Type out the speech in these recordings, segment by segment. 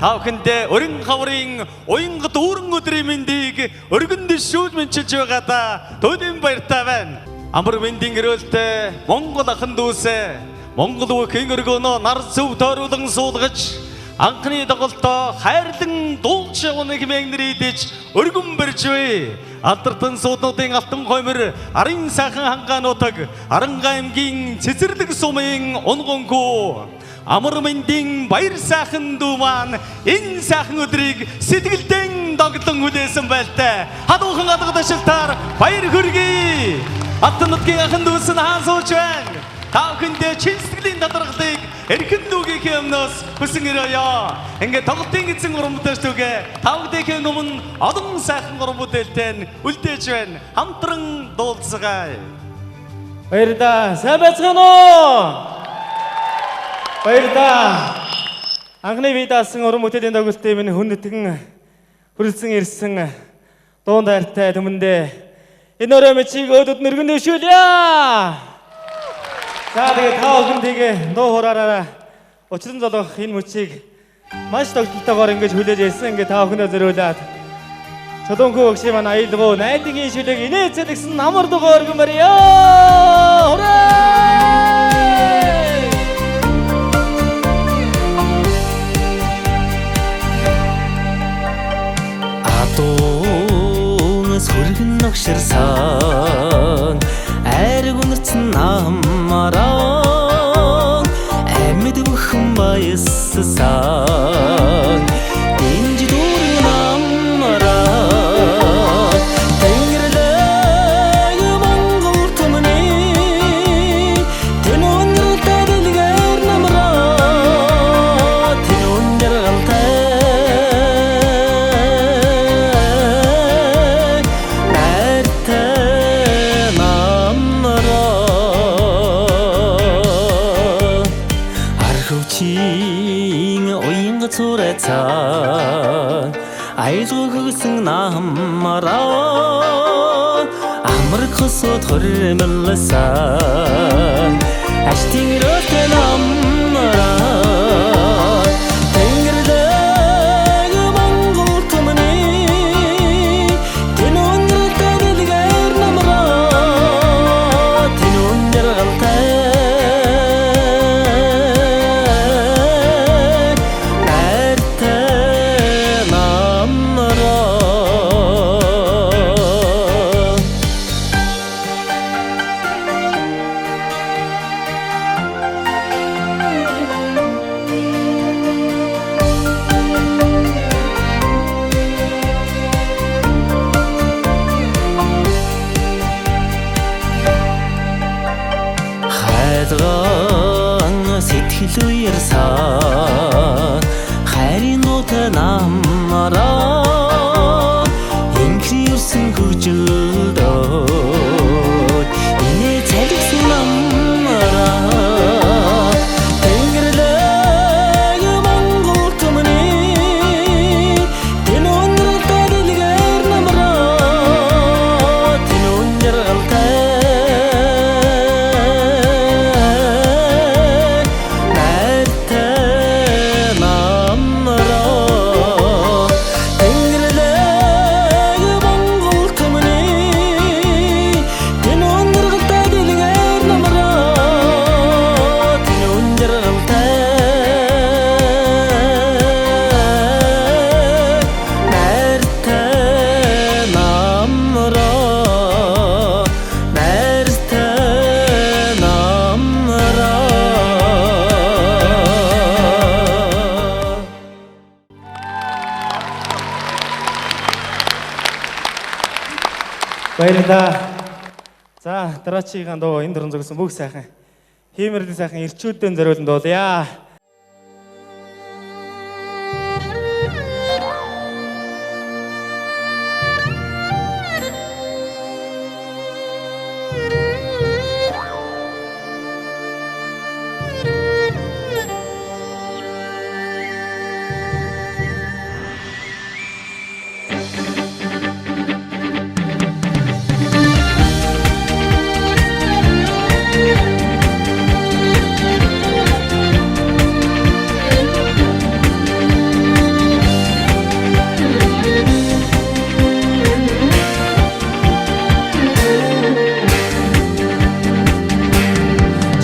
Та бүхэндээ өрин хаврын уянгад өөрөн өдрийн мэндийг өргөнд шүүж мэнчилж байгаадаа туйлын баяртай байна. Амар мэндийн гэрэлтэй Монгол ахын дүүсээ Монгол үеийн өргөнөө нар зөв тойруулан суулгаж анхны тоглолтоо хайрлан дуулж явна хэмээн нэрийдэж өргөн барьж бай. Алдартан сууднуудын алтан хоймор арын сайхан хангаануудаг Аранга аймгийн Цэцэрлэг сумын унгонгүй амар мэндийн баяр сайхан дүү маань энэ сайхан өдрийг сэтгэлдэн доглон хүлээсэн байлтай. Хадуухан алгадашилтаар баяр хүргэе. Алтан нутгийн ахын дүүс нь хаан сууж байна. Та бүхэндээ чин сэтгэлийн талархлыг эрхэм дүүгийн өмнөөс хүсэн өрөөё. Ингээд тоглолтын эзэн уран бүтээлчдүүгээ та бүхэндээ өмнө олон сайхан уран бүтээлтэй үлдээж байна. Хамтран дуулцгаая. Баярлалаа. Сайн байцгаана уу? Баярлалаа. Анхны бие даасан уран бүтээлийн тоглолтын минь хүн нэтгэн хүрэлцэн ирсэн дуун дайртай түмэндээ энэ өрөө мичиг өөдөд нэргэн дэвшүүлье. За тэгээ та бүхэндээ дуу хураараа учлан золгох энэ мөчийг маш тогтолтойгоор ингэж хүлээж ирсэн. Ингээ та бүхэндээ зориулаад Чулуунгүй өгшиман аялгуу найдгийн шүлэг инээцэлгсэн амар дугаар өргөн барья. Хүрээ! Адуунаас хүргэн огширсан айраг үнэрцэн намараа амьд бүхэн баяссан динж дүүрэн намараа тэнгэрлэг Монгол түмний тэнүүн дэлгэр намараа тэнүүн жаргалтай цурацаа айзуу хөгсөн намараа амар хөсөд хөрмөлсөн аштин рот намараа тэнгэрлэг Монгол түмний тэнүүн дэлгэр намараа тэнүүн жаргалтай сэтгэл уярсан хайрын нут намараа инхирсэн хүжилдөө инээ цалгсан намараа тэнгэрлэг Монгол түмний тэнүүн дэлгэр намараа тэнүүн жаргалтай Баярлалаа. За дараачийн доо энэ дөрөн зогсон бүх сайхан хиймэрлэн сайхан ирчүүдэн зориулсан дуулъя.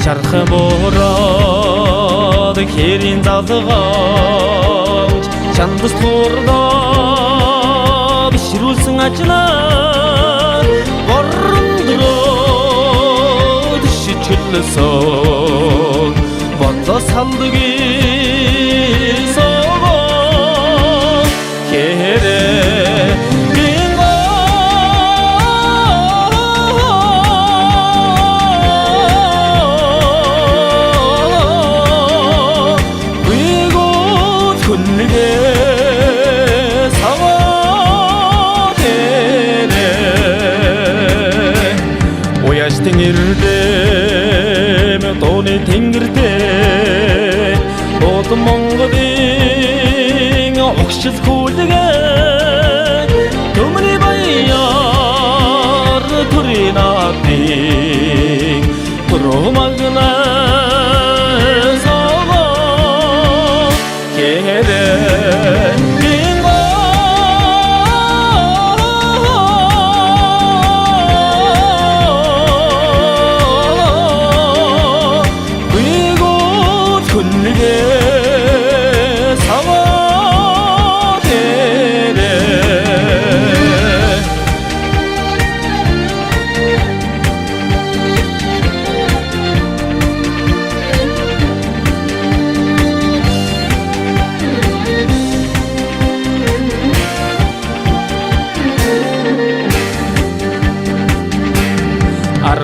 Шархан бороод хэрийн залгаач чандас туурдаа бишрүүлсэн ажлаа борон дөрөөд шичгэлсэн бодлоо салдгийн согоо хэрэг тэнгэрдээ тооны тэнгэрдээ бод Монголын огшил хүлгээ төмний баяр төринадыг турмагна сого хэрэг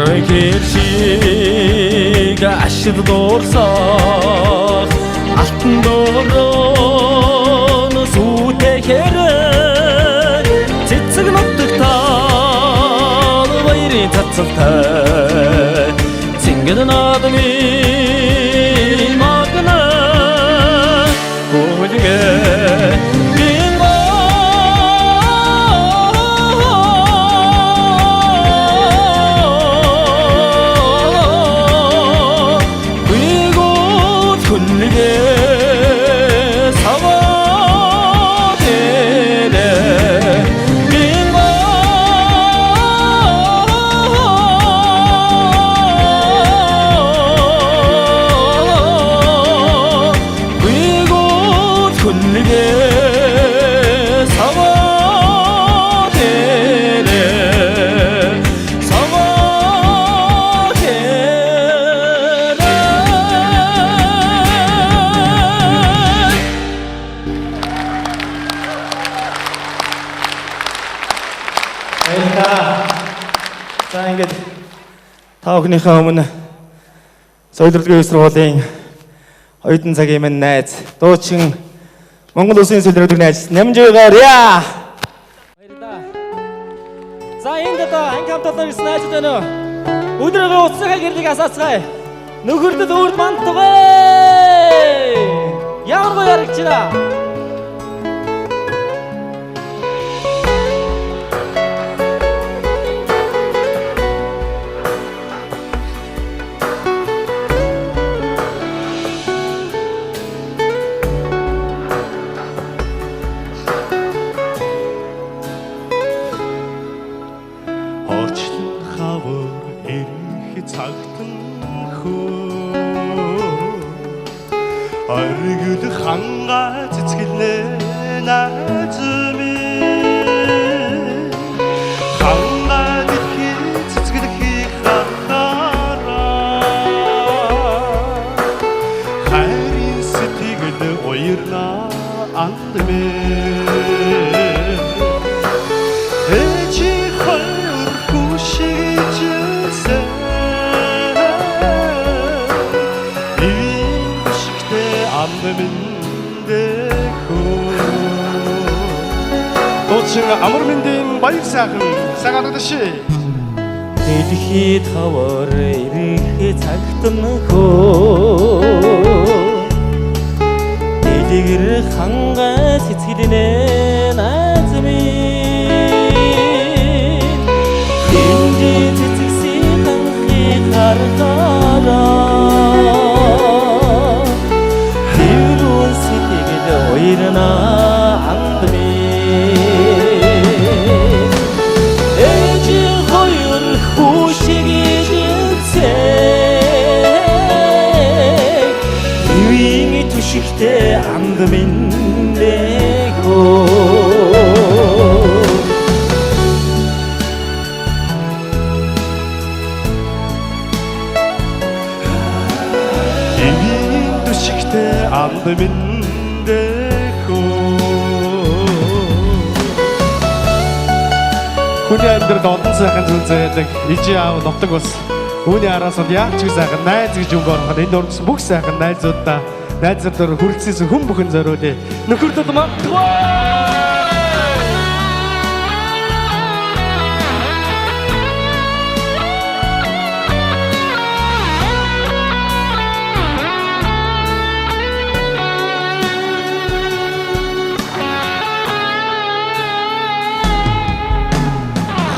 Аргэршиг ашид дуурсах алтан дөрөн сүтэхэр цэцэг нутагтаа баярын цацалтай цэнгэн наадмын магна гүлгэ За ингээд та бүхнийхээ өмнө Соёлролгийн сургуулийн оюутан цагийн минь найз дуучин Монгол Улсын Соёлролгийн найз Намжигаарья. Баярлалаа. За ингээд анги хамтдаа ирсэн найзууд байна уу? Өдрөөгөө уцсахаа гэрлийг асаацгаая. Нөхөрдөд өөрд мантугай. Ямар гоё ярагч байна. Оргил хангаа цэцгэлнэ наазмын хангаа дэлхий цэцгэлхий хахаараа хайрын сэтгэл уярнаа андмын эчи хоёр хүшижсэн Дуучин амар мэндийн баяр сайхан сагаадагши дэлхий тавар ирэх цагт нөхөө дэлгэр хангаа цэцгэлнэ наазмын хинжи цэцгсийн ханхи харахаараа хэврүүн сэтгэл уярна Шигтэй анд миндэгөө Эвийн түшигтэй анд миндэгөө Хүний амьдрал олон сайхан зүйл заяадаг ижи аав нутаг бас Үүний араас нь яг ч сайхан найз гэж өнгө ороход энд орсон бүх сайхан найзуудаа найзуудаар хүрэлцсэн хүн бүхэн зориулъя. Нөхөрдөд мантугай.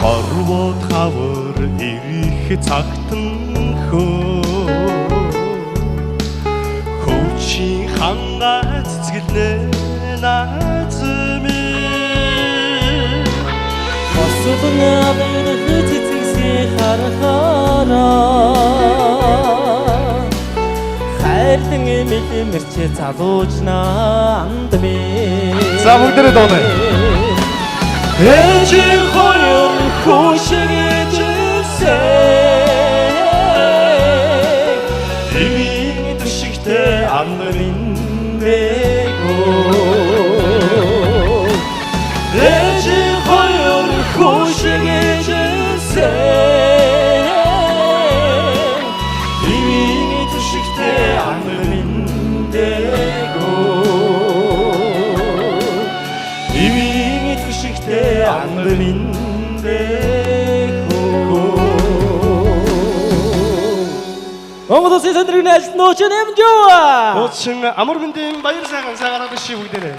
Хорвоо тавар ирэх цагт нөхөө Хөвчийн хангаа цэцгэлнэ наазмын Босолон авирх цэцгсийн харахаараа хайрлан эмэлмэрч залуучнаа андмын За бүгдээрээ дуунаа Эжи хоёр хүшигжсэн Эвийн түшигтэй амнэндэгөө Эжи хоёр хүшигжсэн миндэх Монгол Улсын сонирхны ажилтны нууцын амжаа. Нууцын амар мэндийн баяр сайхан сагараад шив бүгдээрээ.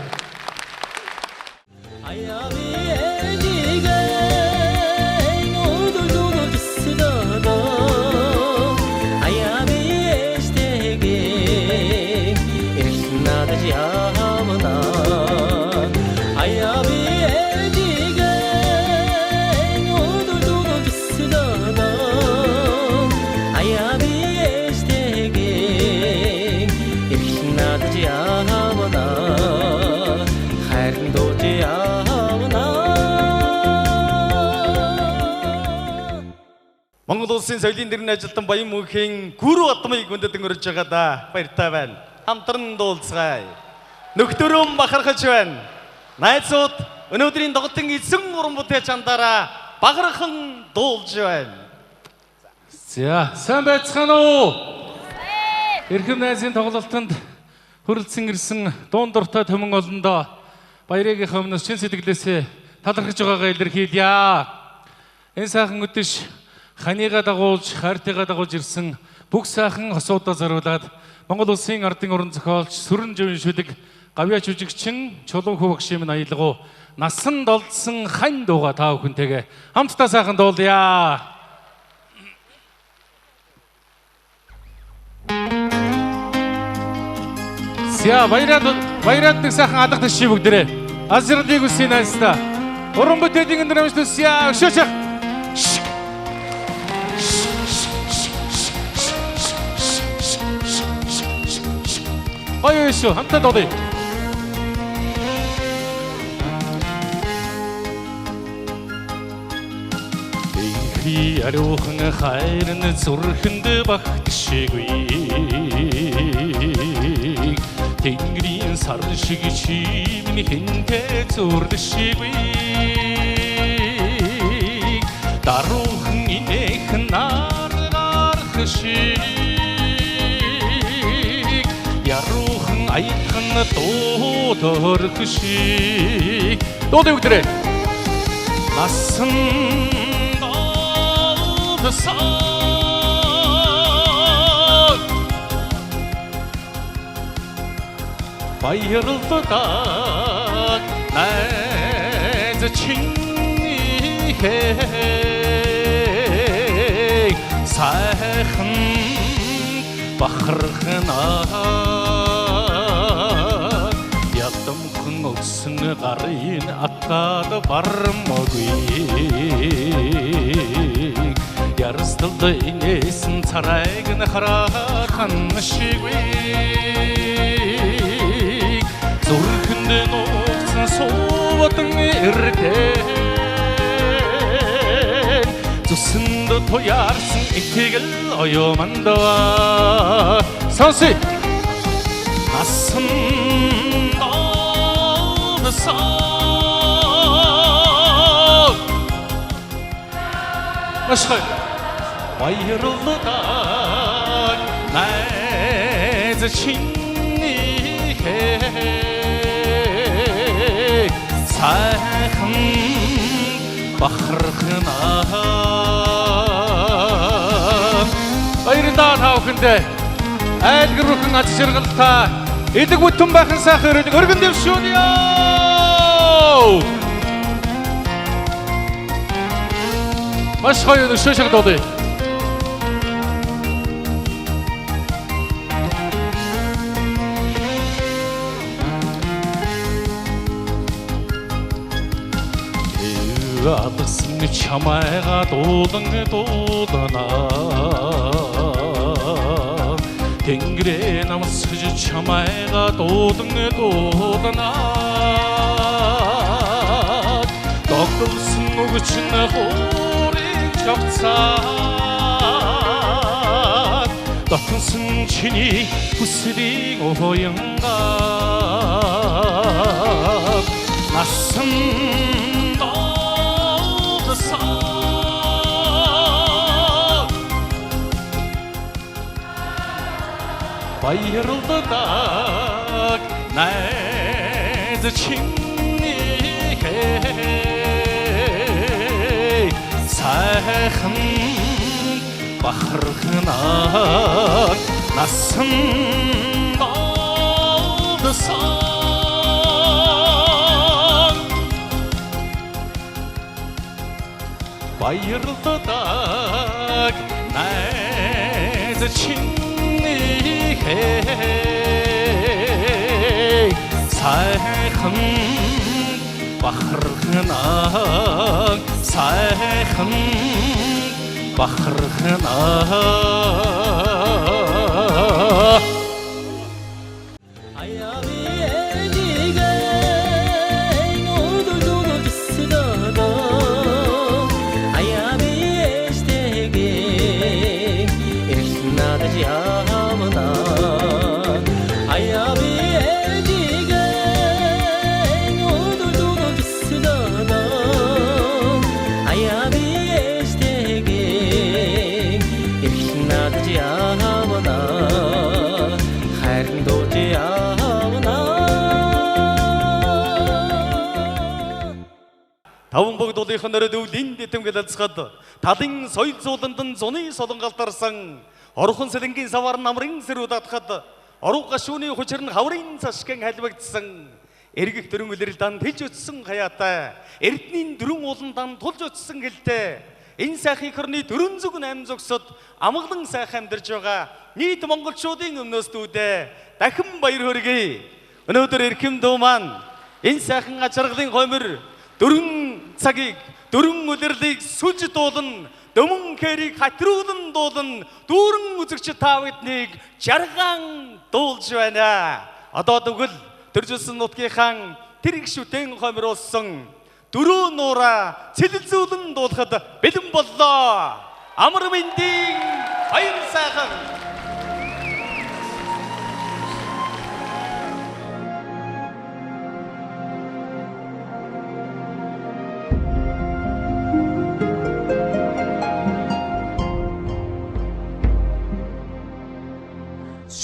Монгол Улсын соёлын дэрний ажилтан Баян мөнхийн гүрүү атмыг хүндэт өнгөрөж байгаадаа баяртай байна. Хамтран дуулцгаая. Нөхдөрөм бахархаж байна. Найзууд өнөөдрийн тоглолтын эзэн уран бүтээч андараа багархан дуулж байна. За, сайн байцгаана уу? Эрхэм найзын тоглолтод хүрэлцэн ирсэн дуун дуртай төмөн олондоо баярыгийнхаа өмнөөс чин сэтгэлээсээ талархаж байгаагаа илэрхийлье. Энэ сайхан өдөш ханига дагуулж, хайртайгаа дагуулж ирсэн бүх сайхан хосуудаа зориулаад Монгол Улсын ардын уран зохиолч, сүрэн живэн шүлэг, гавьяа жүжигчин, чулуун хүү багш минь аялгуу насан долдсон хань дууга та бүхэнтэйгээ хамтдаа сайхан дуулъя. За баяраад нэг сайхан алга таши бүгдээрээ азралыг үсийн найстаа уран бүтээлийн өндөр амжилт хүсье. Өшөөч. Ой хамтаа дуулъя. Энхи ариухан хайрын зүрхэнд багтшиггүй Тэнгэрийн сар шиг чимний хинтээ зүрдшиггүй Даруухан инээхэн наргарах шиг Ярухан аятхан дуудорох шиг Дуудъя бүгдээрээ Насан баярлалаа найз чиний сайхан бахархнаа ядамхан өгсөн гарын атаад бармаггүй Ярсталд инээсэн царайг нь хараахан шиггүй зүрхэнд нуугдсан суудан эрдээ зүсэнд туяарсан итгэл оёмандаа сонси асан Машхай баярлалаа найз чиний сайхан бахархнаа баярлалаа та бүхэндээ айлгэрүүхэн аз жаргалтай эдэг бүтэн байхын сайхан өргөн дэвшүүлье Маш гоё өшөөшөг дуудъя. Адсан чамайга дууданаа Тэнгэрээ намсгэж чамайга дууданаа Догдолсон өгч нөхөр явцаад дотсон чиний хүслийн уянгаа насан додсон баярлалаа найз чиний сайхан бахархнаа насан болдсон баярлалаа найз чиний сайхан бахархнаа сайхан бахархнаа Таван богдуулынхан нөрөд өвлийн дэтгэл ацхад талын соёл зууландын зуны солонгалтарсан орхон сэлэнгийн савар намрын сэрүүд атхад оруу гашууны хүчээр нь хаврын цашгэн халбагдсан эргэх дөрөн үлрэлдэн тэлж өтсөн хаяатай эрдний дөрөн ууландан тулж өтсөн гэлтэй энэ сайхан хорны дөрөн зүг 8 зүгсэд амгалан сайхан амьдарч байгаа нийт монголчуудын өмнөөс дүүдээ дахин баяр хүргэе. Өнөөдөр эрхэм дуу маань энэ сайхан ачаргалын хоймор дөрөн цагийг дөрөн үлрэлийг сүлж дуулан дөмөн хэрийг хатруулан дуулан дүүрэн үзэгч та биднийг жарган дуулж байна. Одоо тэгвэл төржүүлсэн нутгийнхаа тэр их шүтэн хоймруулсан дөрөв нуура цэлэлзүүлэн дуулахад бэлэн боллоо. Амар мэндийн баяр сайхан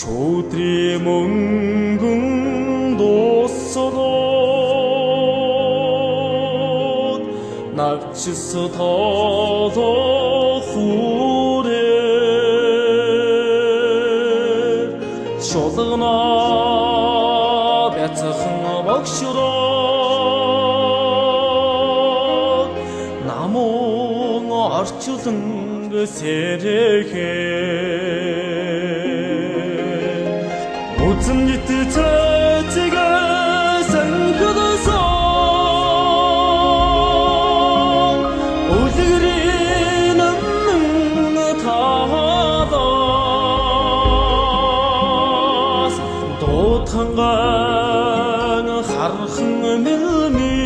Шүдрий мөнгөн дуусроод навчис тоолох хүрээ шулгана бяцхан богшроод намун орчлон сэрэхээ Үзмнит цэцэгэ сэнхэдсэн үлгэрийн өмнө таадаас дуутханган хархан мэлми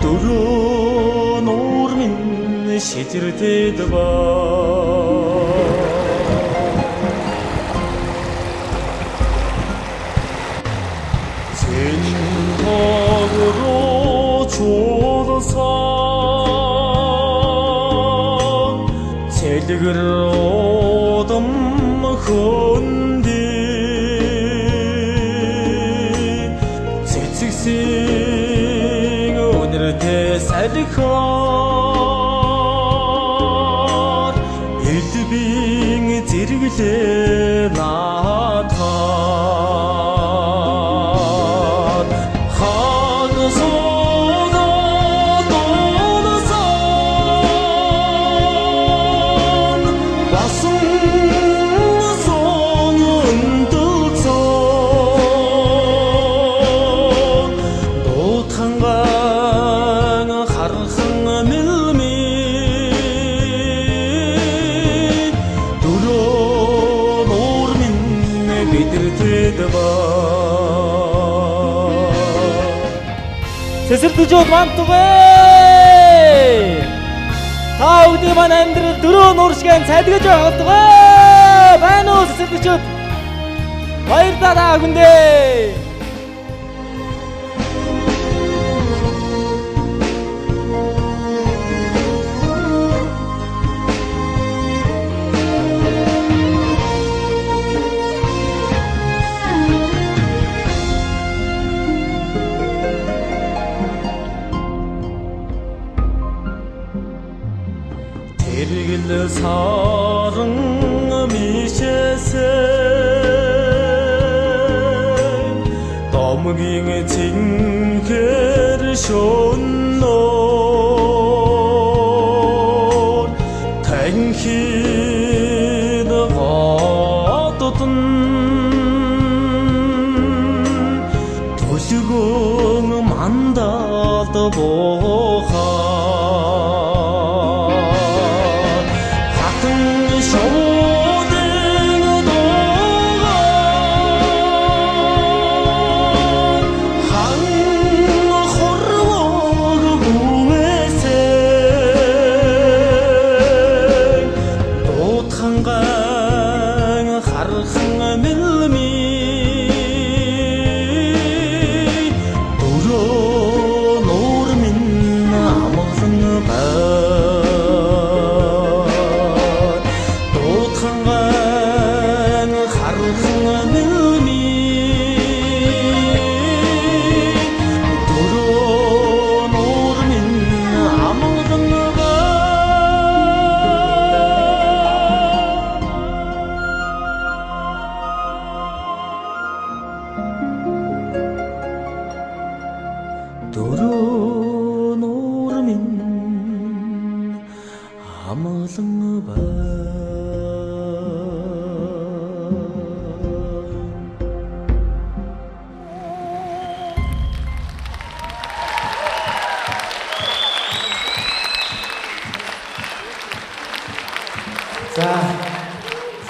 дөрөө нуур минь шижирдэд ба Цэлгэр удам хөндөй цэцэгсэн өнөртэй салхиор элбийн зэрэглээ наатаад Сэсэрдэж мантугай. Та бүдний маань амьдрал дөрөв нуур шигэн цайдгаж байгаадаг. Байна уу сэсэрдэж? Баярлалаа хүндээ. зэрэгэл саран мишээсээ домгийн цэнхэр шөннөө танхин гадотн төлгөн мандалд бохаа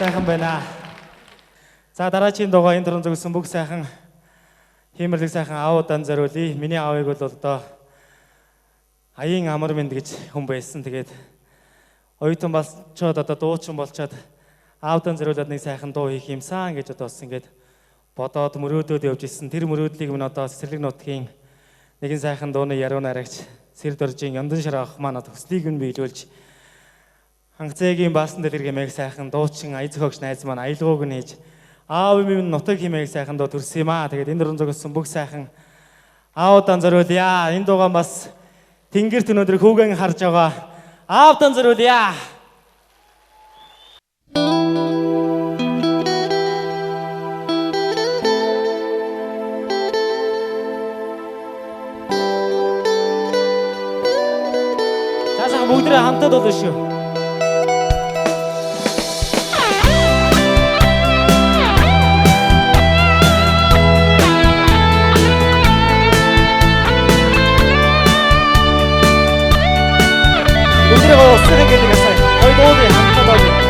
сайхан байна. За дараагийн дугаар энэ төрөн зөвсөн бүх сайхан хиймэрлэг сайхан ааудан зориулъя. Миний аавыг бол одоо аян амар мэнд гэж хүн байсан. Тэгээд оюутан болчоод одоо дуучин болчоод ааудан зориулаад нэг сайхан дуу хийх юмсан гэж одоо бас ингээд бодоод мөрөөдөөд явж ирсэн. Тэр мөрөөдлийг минь одоо Цэцэрлэг нутгийн нэгэн сайхан дууны яруу найрагч Сэрд Оржийн Яндан Шарах маань төслийг нь биелүүлж Хангацаагийн баасан дэлгэр хэмээх сайхан дуучин ая зохиогч найз маань аялгауг нь хийж аав минь нутаг хэмээх сайхан дуу төрсөн юм аа. Тэгээд энэ дөрөн зогссон бүх сайхан аавдан зориулъя. Энэ дуугаа бас тэнгэрт өнөөдөр хүүгэн харж байгаа аавдан зориулъя. За сайхан бүгдээ хамтад болоо шүү. 그리고 쓰레기 되겠어요. 어이구 어디 한번 더.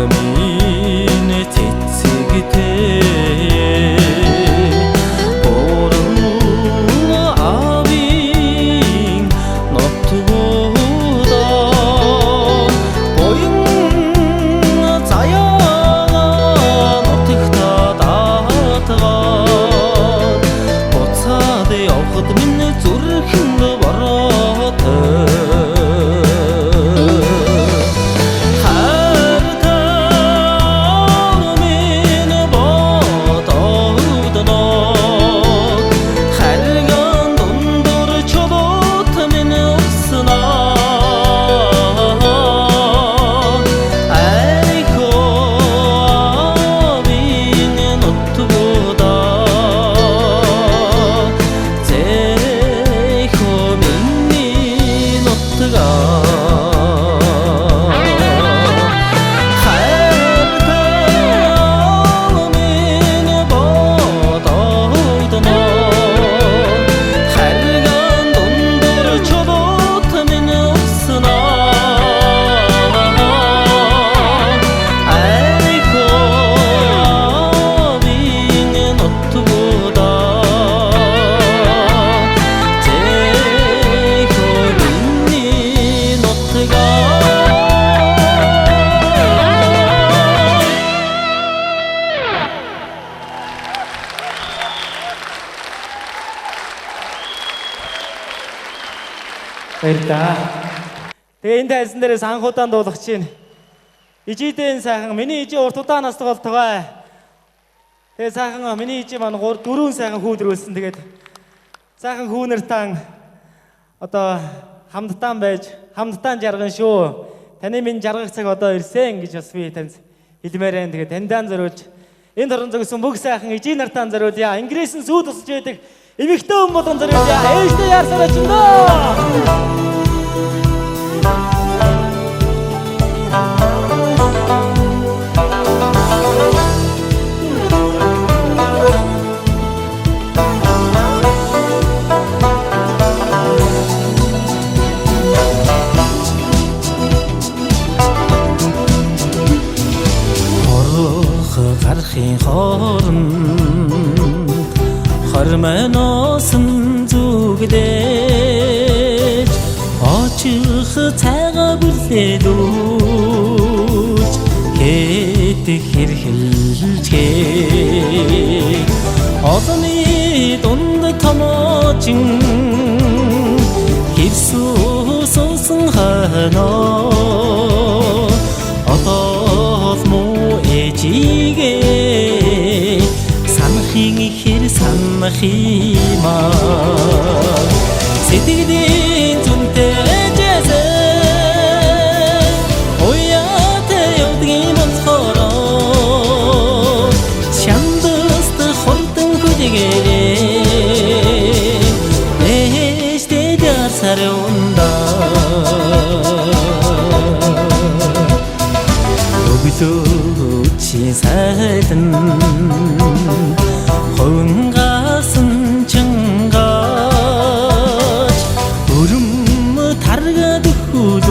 минь цэцэгтэй Борон авийн нотгоодоо Боён заяа нотгта даатгаад Буцаад явхад минь зүрхэнд бороод баярлалаа. Тэгээ энэ тайзан дээрээс анх удаан дуулах чинь ижидэн сайхан миний ижи урт удаанаас тоглолтгоо. Тэгээ сайхан миний ижи маань 4 сайхан хүү дөрүүлсэн. Тэгээд сайхан хүүнэртан одоо хамттан байж хамттан жарган шүү. Таны минь жаргах цаг одоо ирсэн гэж бас би танд хэлмээр байна. Тэгээд таньдаа зориулж энэ торон зогсон бүх сайхан ижи нартаа зориулъя. Ингээс нь сүү тусч байдаг эмэгтэй хүн болгон зориулъя. Ээжтэй яарсараа чөндөө. Гарахын хооронд хормоносон зүгдэж очих цайгаа бүлээлүүж хэтэх хэрхэлжээ олонний дунд томоочин хэрсүүсэн ханаа одоо муу ээжигээ санахын ихэр санах юмаа сэтгэлийн зүнтэй эжээсээ уяатай явдгийн монцороо чамдаст хурдан хүлэгээ ээжтэй дэсар ундаа чи сайдан хөнгасан чангаж өрөм таргад хөлөөж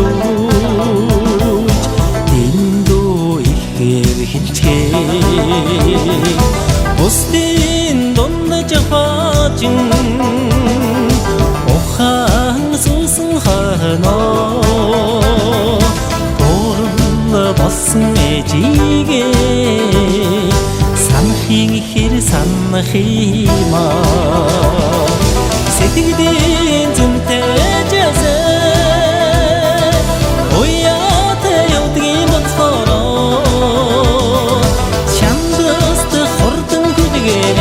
дэндөө ихээр хилчээ бусдын дунд жахачин ухаан суусан ханаа болсон ээжигээ санахын ихэр санах юмаа сэтгэлийн зүнтэй эжээсээ уяатай явдгийн монцороо чамдаст хурдан хүлэгээ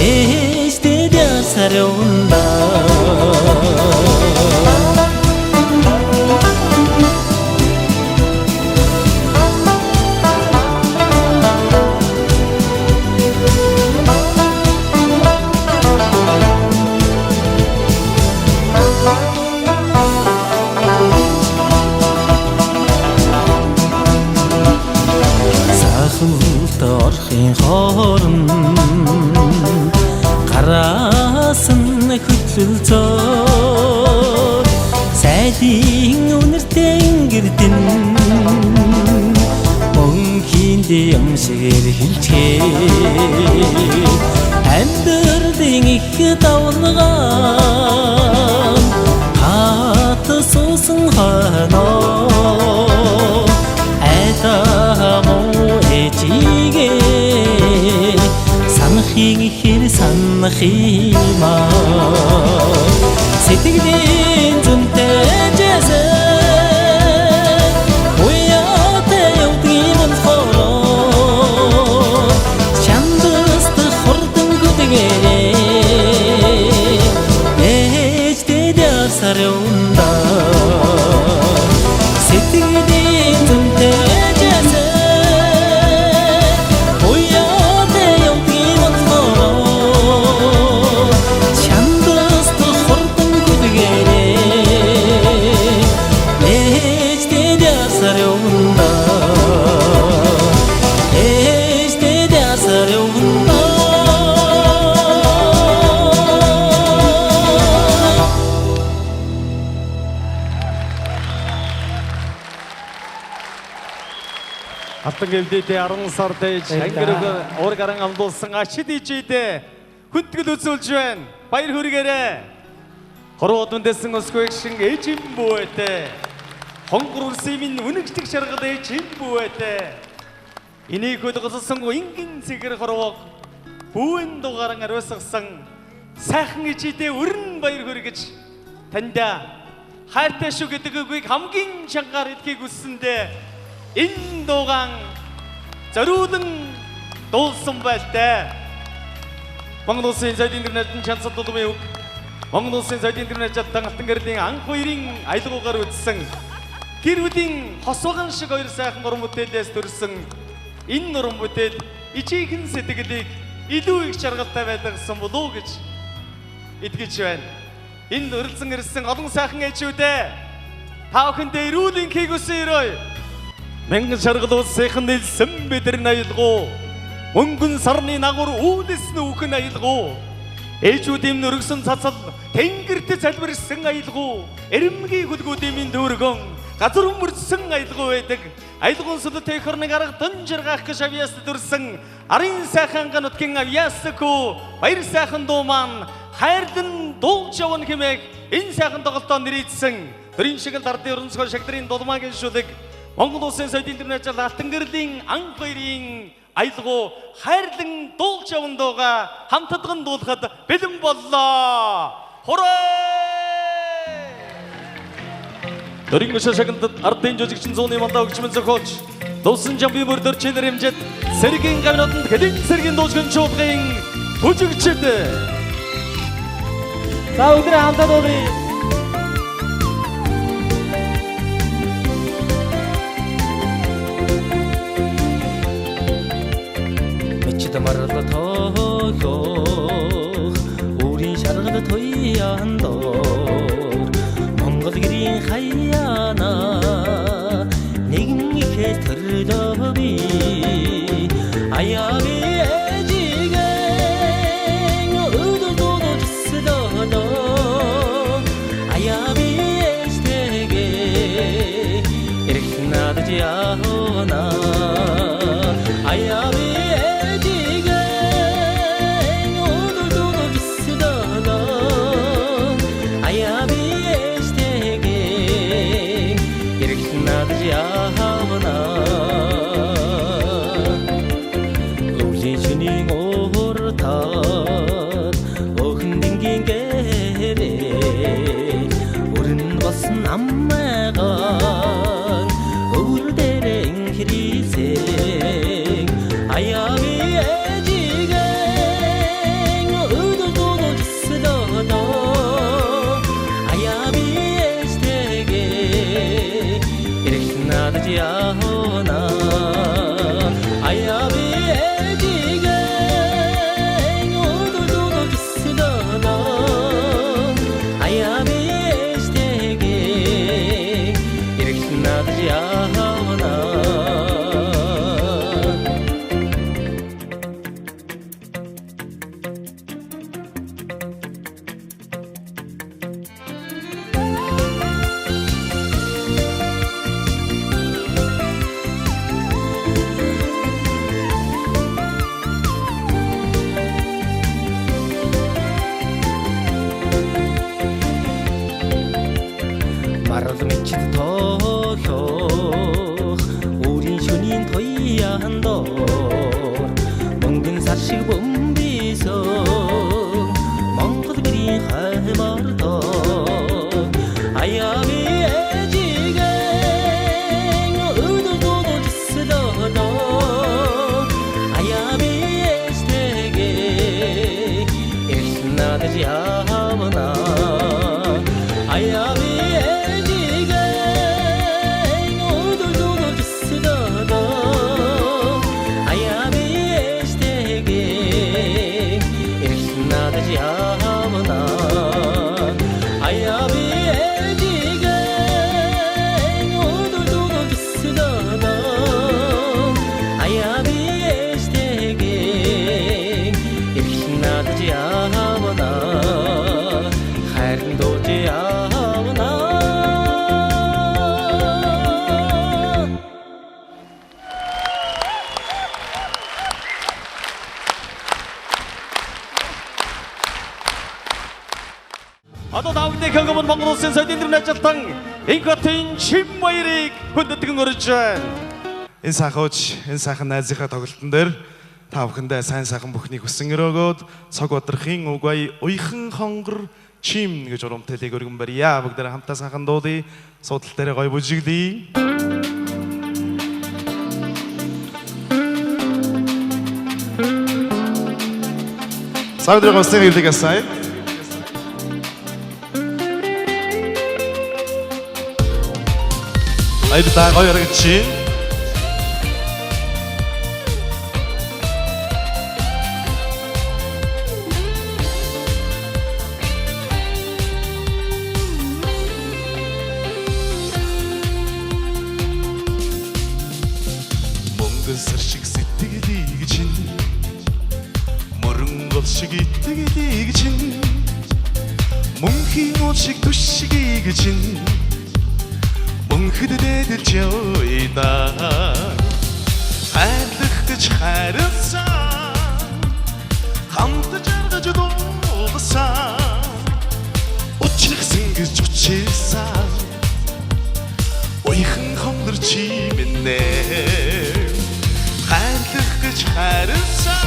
ээжтэй дэсар ундаа орхын хооронд гараасан хөтлөлцөө сайдын үнэртэй ингэрдэн өвчнөдий 음식을 хэлчээ амьдралын их давлгаан хат суусан хоноо айдамуу ээжигээ санахыг хэр санах юм аа сэтгэлийн зүнтэй жэсэн Алтан гэмдээдээ 10 сар дэж ангирыг уургаран амдуулсан ашид ижидээ хүнтгэл үзүүлж байна. Баяр хүргээрээ. Хорвоод үндэсэн өсгөөг шин ээжим бүүтэй. Хонгор үрсийн үнэгдэг шаргад ээжим бүүтэй. Энийг хөдөлгөсөн ингийн цэгэр хорвоог бүүн дугааран ариусгасан сайхан ижидээ өрн баяр хүргэж таньда хайртай шүү гэдэг үгийг хамгийн чангаар хэлхийг хүссэндээ энэ дуугаан зориулан дуулсан байлтай. Монгол Улсын соёлын интернетийн чансал тулмын үг Монгол Улсын соёлын интернет чадсан алтан гэрлийн анх хоёрын аялгаугаар үзсэн гэр бүлийн хосвогон шиг хоёр сайхан уран бүтээлээс төрсэн энэ уран бүтээл ижийхэн сэтгэлийг илүү их чаргалтай байлгасан болов уу гэж итгэж байна. Энд өрөлдсөн ирсэн олон сайхан ээжүүдээ та бүхэндээ эрүүлийн хийгүсэн өрөө Мянган шаргал улсынхан нэлсэн бидний аялгау мөнгөн сарны нагур үүлэс нүүхэн аялгау ээжүүдийн өргөсөн цацал тэнгэрт залбирсан аялгау эрэмгийн хөлгүүдийн дөргөн газар өмөрсөн аялгау байдаг аялгуун сүлтэй хорныг арга донжиргаах гэж авьяас дүрсэн арын сайхан ганутгийн авьяаску баяр сайхан дуу маань хайрдан дуулж явна хэмээх энэ сайхан тоглолтоо нэрийдсэн төрийн шиг дардын өрнөсгөө шагдрын дулмаагийн шүлэг Монгол Улсын соёлын интернет алтан гэрлийн анх хоёрын аялгау хайрлан дуулж явна дууга хамтдаган дуулахад бэлэн боллоо. Хүрээ! Төрийн шагнад ардын жүжигчин зууны мандаа өгчмөн зохиолч Дуусан жамбын мөрдөр чэнэр хэмжээд сэргийн гавнууданд хэдэн сэргийн дуужгын чуулгын бүжигчд. За өдрөө хамтдаа дуулъя. Марла тоолох 우린 шаргал тояандор Монгол гэрийн хаяана нэгэн ихээс төрлөби аяаби эжигэн өдөрдөө төслөдөө аяаби эжтэгэ эрэх надад яана аяаби 줬어도 아야비 에스테게 이렇게 나다지 아무나 아야비 에디게 오늘도 줬어도 아야비 에스테게 이렇게 나다지 아무나 хайрын дууж явна. Одоо давхны хангамын Монгол улсын соёлын төвийн ажилтан Инкотын Чин баярыг хүндэтгэн өрж байна. Энэ сайхууч, энэ сайхан найзынхаа тоглолтын дээр та бүхэндээ сайн сайхан бүхнийг хүсэн өрөөгөөд цог бодрохын угай уйхан хонгор чим гэж урамтэлийг өргөн барья. Бүгдээ хамтаа сайхан дуудъя. Суудал дээр гоё бүжиглэе. Саудрыг өссөн хэлдэг асай. Айдаа гоё ярагч. Монгол шиг сэтгэлийг чинь мөрөнгөл шиг итгэлийг чинь мөнхийн уул шиг түшгийг чинь мөнхөд дэдэлж явда хайрлах гэж хайрласан хамт жаргаж дуулсан учрахсан гэж училсан уйхан хонгор чимэнэ хайрлах гэж хайрласан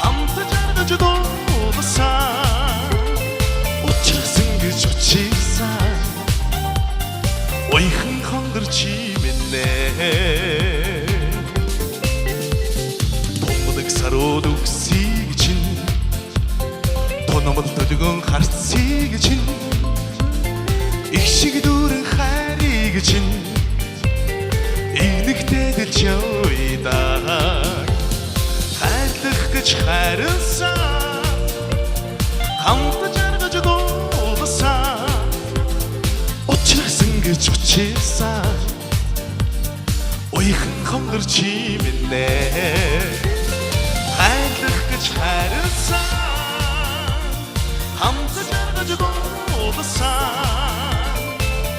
хамт жаргаж дуулсан учрахсан гэж училсан уйхан хонгор чимэнэ томдог сарууд үгсийг чинь тономл төлгөн харцыг чинь их шиг дүүрэн хайрыг чинь игнэгтэй дэлж явда хайрлах гэж хайрласан хамт жаргаж дуулсан учрахсан гэж училсан уйхан хонгор чимэнэ хайрлах гэж хайрласан хамт жаргаж дуулсан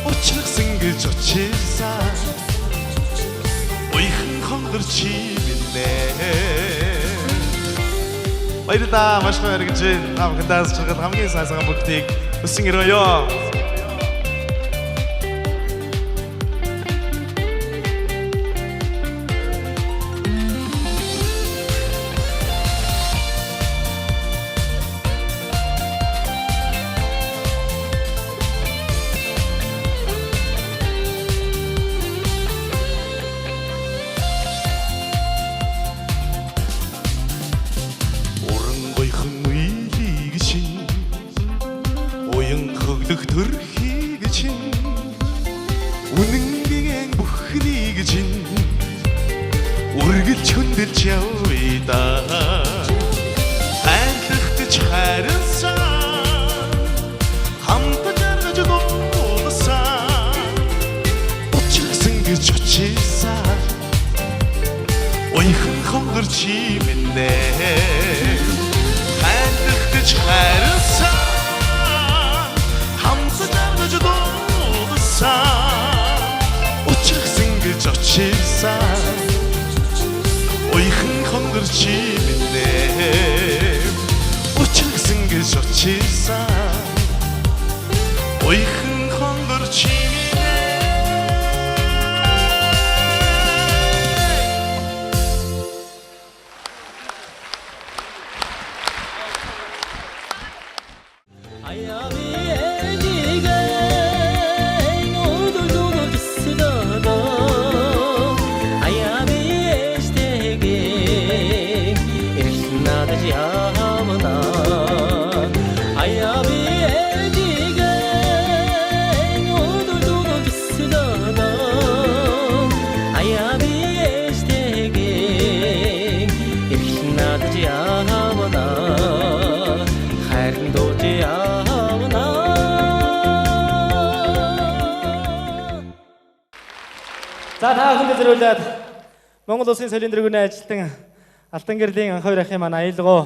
учрахсан гэж училсан уйхан хонгор чимэнэ баярлалаа маш гоё яригч та бүхэндээ чиргэл хамгийн сайхан бүгдийг хүсэн өрөөё. Төрхийг чинь үнэнгийн бүхнийг чинь үргэлж хөндлөж явда хайрлах гэж хайрласан хамт жаргаж дуулсан учрахсан гэж училсан уйхан хонгор чимэнэ хайрлах гэж хайрласан учрахсан гэж очилсан уйхан хонгор чимэнэ учрахсан гэж очилсан уйхан хонгор чимэнэ 아야비 에디게 오늘도 줬어도 아야비 에스테게 이렇게 나다지 아무나 아야비 За та бүхэнд зориулаад Монгол Улсын соёлын дэргэний ажилтан Алтан гэрлийн анх хоёр ахын маань аялгау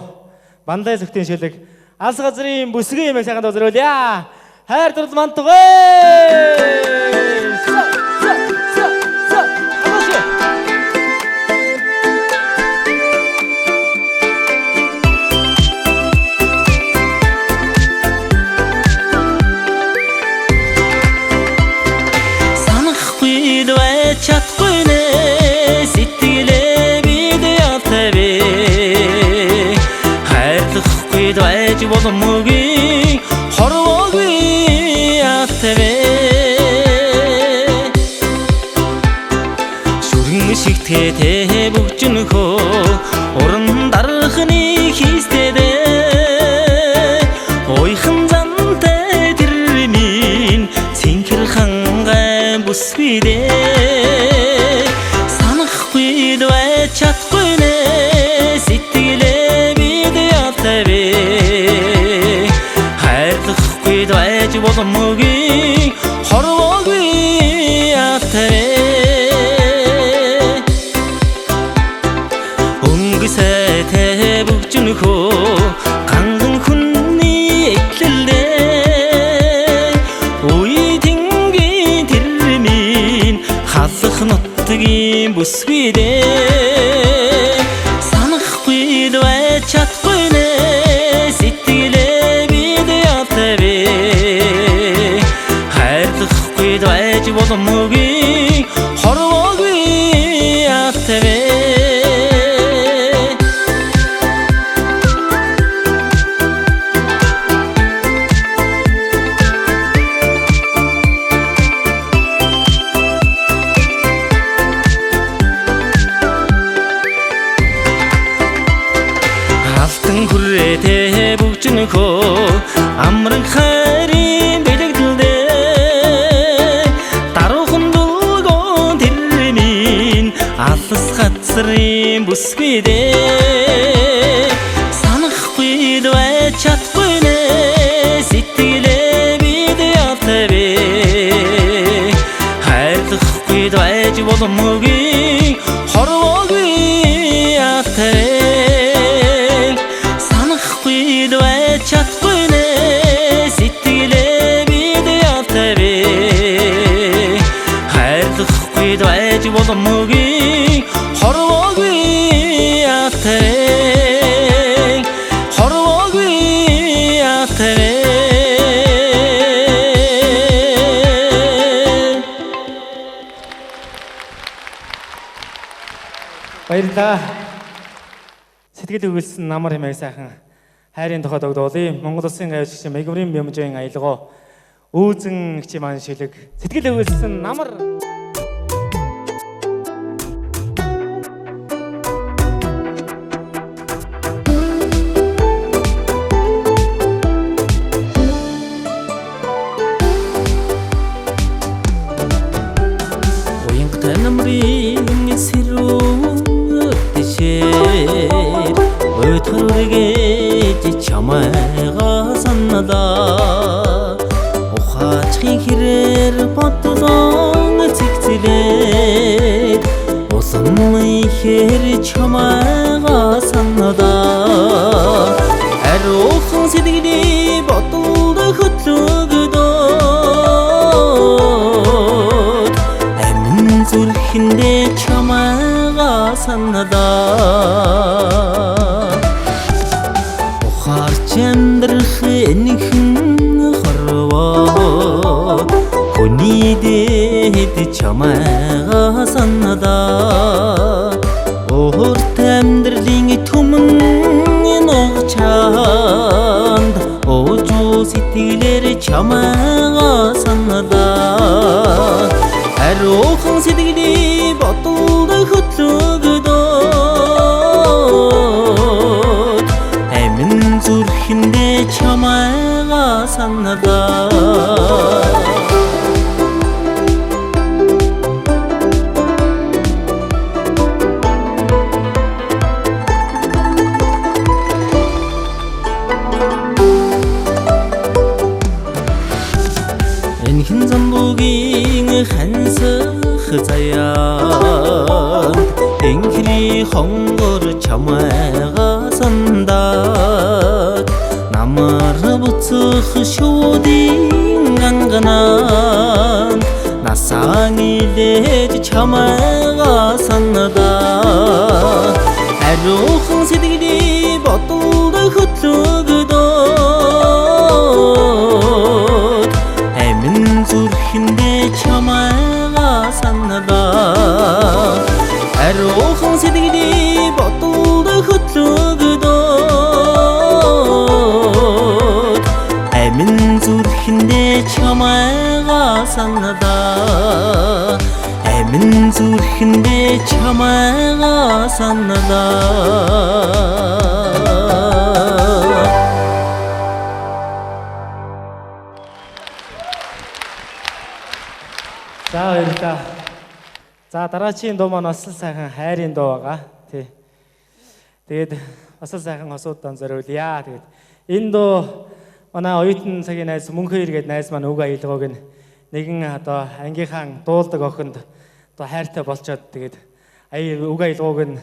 Банлай зөвхөн шилэг алс газрын бүсгүй юмэг сайхан зориулъя. Хайр дурлал мантугай. Санахгүй двэ чадахгүй нэ сэтгэлээ бид ятавэ хайрлахгүй двэж боломгүй хорвоогүй ятавэ шүрэн шигтээ бүгжнөхөө уран дарахны хийстэдэ ойхон зантай тэрмин цэнхэр хангай бүсвидэ санахгүй двэ чадахгүй нэ сэтгэлээ бид ятавэ хайрлахгүй двэж боломгүй хорвоогүй ятавэ өнгөсөйтэй бүгжнөхөө ганган хүнний эклэлдэ уйдингийн тэрмин халах нутгийн бүсвидэ санахгүй двэ чадахгүй нэ сэтгэлээ бид ятавэ хайрлахгүй двэж боломгүй хорвоогүй ятавэ алтан хүрээтэй бүгжнөхөө амран хайрын бэлэгдэлдэ даруухан дулгоон тэрмин алс газрын бүсгүйдэ санахгүй двэ чадахгүй нэ сэтгэлээ бид ятавэ хайрлахгүй двэж боломгүй хорвоогүй ятавэ чадахгүй нэ сэтгэлээ бид ятавэ хайрлахгүй двэж боломгүй хорвоогүй ятавэ хорвоогүй ятавэ Баярлалаа. Сэтгэл өгүүлсэн намар хэмээх сайхан хайрын тухай тогтоолъя. Монгол Улсын гайвшигч Мегврийн Бямжийн аялгаа үүзэн хчи маань шилэг сэтгэл өгүүлсэн намар уянгатай намрын сэрүүн дэшээр өтөргэж чамайгаа саннадаа ухаачхын хэрээр бодлон цэгцэлээд усан ихэр чамайгаа саннадаа аруухан сэтгэлийн бодолд хөтлөгдөөд амин зүрхэндээ чамайгаа саннадаа ухаарч амьдрах энэхэн хорвоо хүний дээд чамайгаа саннадаа өөрт амьдралын түмэн ногчаанд оожуу сэтгэлээр чамайгаа саннадаа аруухан сэтгэлийн бодолд хөтлөгдөөд амин зүрхэндээ чамайгаа саннадаа энэхэн замбугийн хансах заяа саннадаа Энхри хонгор чамайга сандаа Намар буцах шуудын ганганаа Насаан илээж чамайга саннадаа Аруuхан сэтгэлий бодолд хөтлөгдөөд Амин зүрхэндээ чамайга саннадаа Аруuхан сэтгэлий бодолд хөтлөгдөөд Амин зүрхэндээ чамайга саннадаа Амин зүрхэндээ чамайга саннадаа За баярлалаа. За дараагийн дуу маань бас л сайхан хайрын дуу байгаа. Тий. Тэгээд бас л сайхан хосуудаа зориулъя. Тэгээд энэ дуу манай оюутан цагийн найз Мөнхөр гээд найз маань үг аялгыг нэгэн одоо ангийнхаа дуулдаг охинд одоо хайртай болчоод тэгээд үг аялгыг нь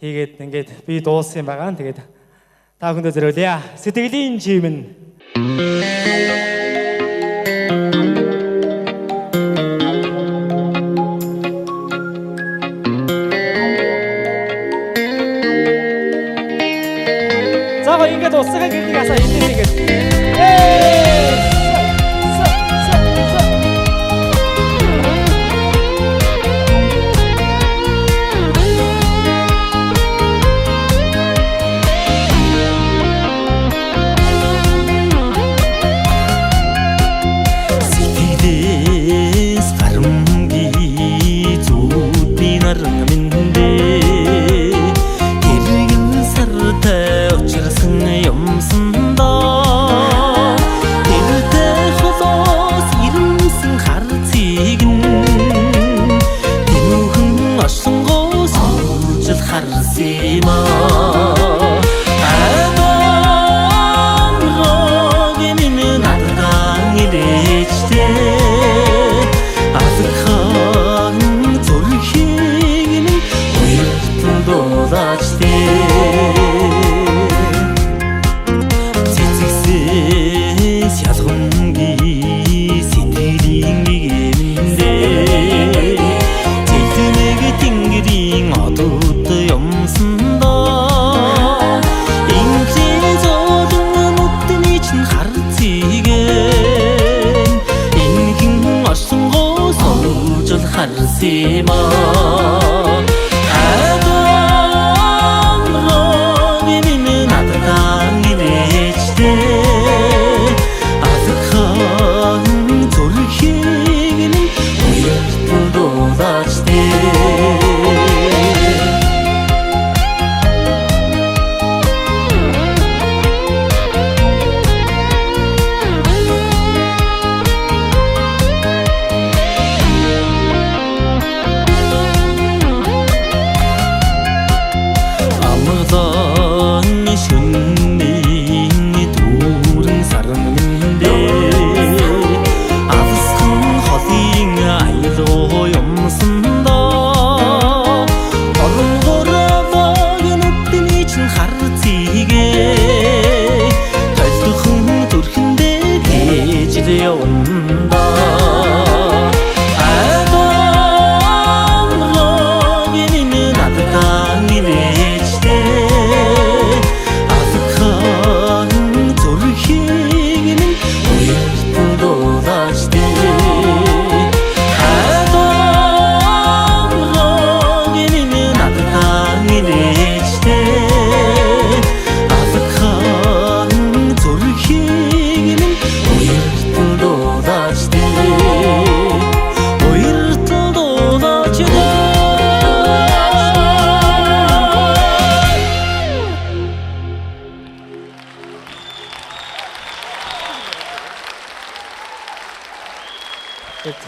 хийгээд ингээд би дуулсан юм байгаа. Тэгээд та бүхэндээ зориулъя. Сэтгэлийн чимэн. Ингээд усгаа гэрдэг асаа хэлээ тэгээд. Сэтгэлээс харамги зүудний наран миндээ Гэргэн сартай учирсан юмсандаа Тэрдээ холоос ирэмсэн харцыг нь Тэнүүхэн орсонгоос оожил харсимаа Цэцэгсээс ялгамги сэтгэлийн нэгэндээ Цэлтэнэг тэнгэрийн одууд юмсандаа Инхлэн зоолон нүдний чин харцыгэн Инхэн орсонгоос оожил харсимаа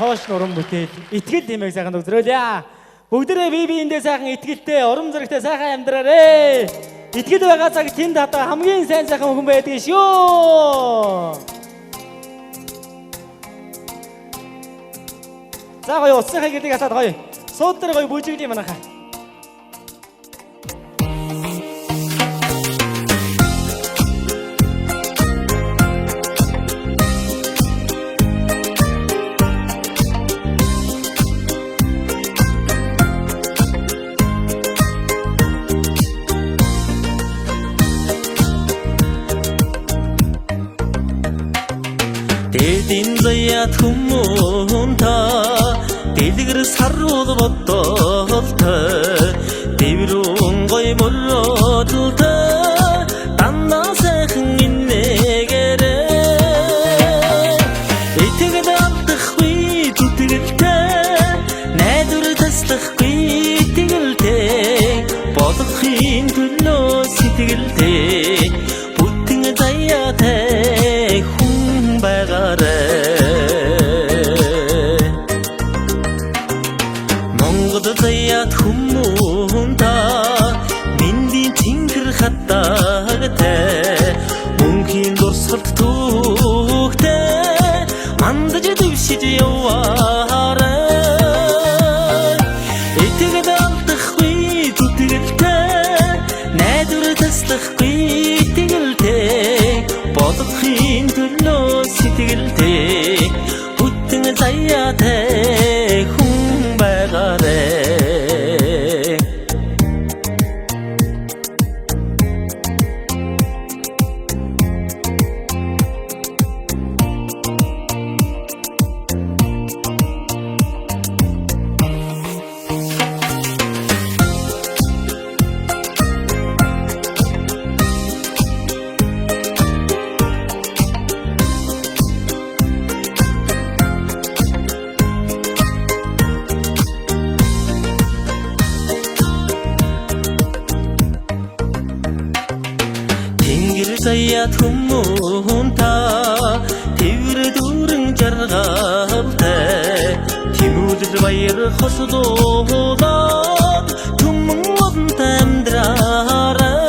Цоош уран бүтээл итгэл хэмээх сайхан үзрүүлье. Бүгдээрээ бие биендээ сайхан итгэлтэй, урам зоригтой сайхан амьдраарэ. Итгэл байгаа цаг тэнд одоо хамгийн сайн сайхан хүн байдаг шүү. За гоё уцсахыг гэдэг асаад гоё. суудар гой бүжигли манаха. Дээдийн заяат хүмүүн та дэлгэр саруул бодолтой дэврүүн гой мөрөдөлтэй дандаа сайхан иннэгэрээ итгэл алдахгүй зүтгэлтэй найдвар таслахгүй итгэлтэй болохын төлөө сэтгэлтэй бүтэн заяатай хүн Монгол заяат хүмүүн та миндийн тэнгэр хатагтай мөнхийн дурсгалт түүхтэй мандаж дэвшиж яваарай итгэл алдахгүй зүтгэлтэй найдвар таслахгүй итгэлтэй болохын төлөө сэтгэлтэй бүтэн заяатай хүн байгаарай заяат хүмүүн та тэвэр дүүрэн жаргалтай тэмүүлэл баяр хослуулаад түмэн одонтой амьдраарай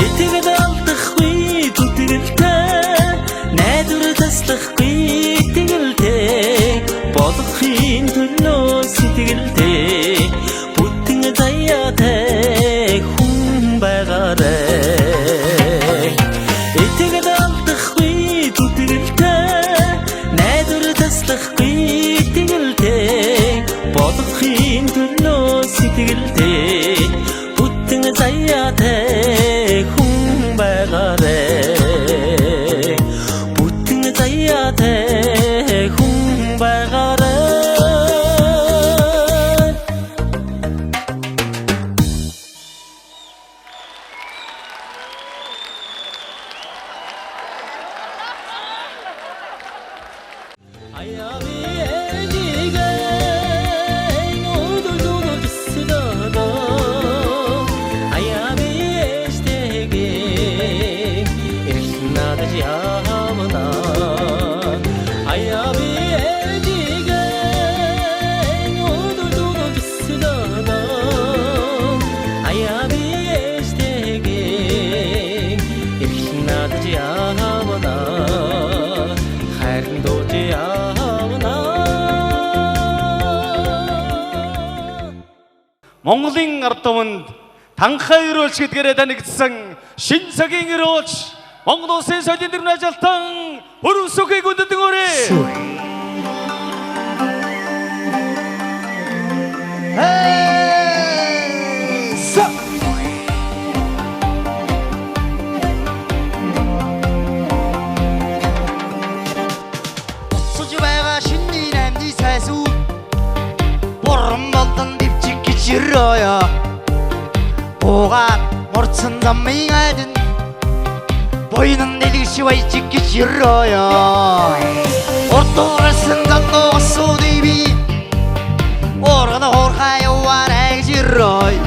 итгэл алдахгүй зүтгэлтэй найдвар таслахгүй итгэлтэй болохын төлөө сэтгэлтэй бүтэн заяатай хүн байгаарай итгэл алдахгүй зүтгэлтэй найдвар таслахгүй итгэлтэй болохын төлөө сэтгэлтэй бүтэн заяатай хүн байгаарай бүтэн заяатай хүн байгаарай Монголын ард түмэнд танхаа өрөөлч гэдгээрээ танигдсан шин цагийн өрөөлч Монгол улсын соёлын дэргэм ажилтан хөрөсөгийг үндэдэн өрөө. Сужбайга шинний намны сайсуу буран болдон дэвчиг гэж өрөөё Буугаад мурцсан замын айдын Бойнын дэлгэрши баяжиг гэж өрөөё Урдуурсан гангуусуудыг би Органа хоорхай яваарай гэж өрөөё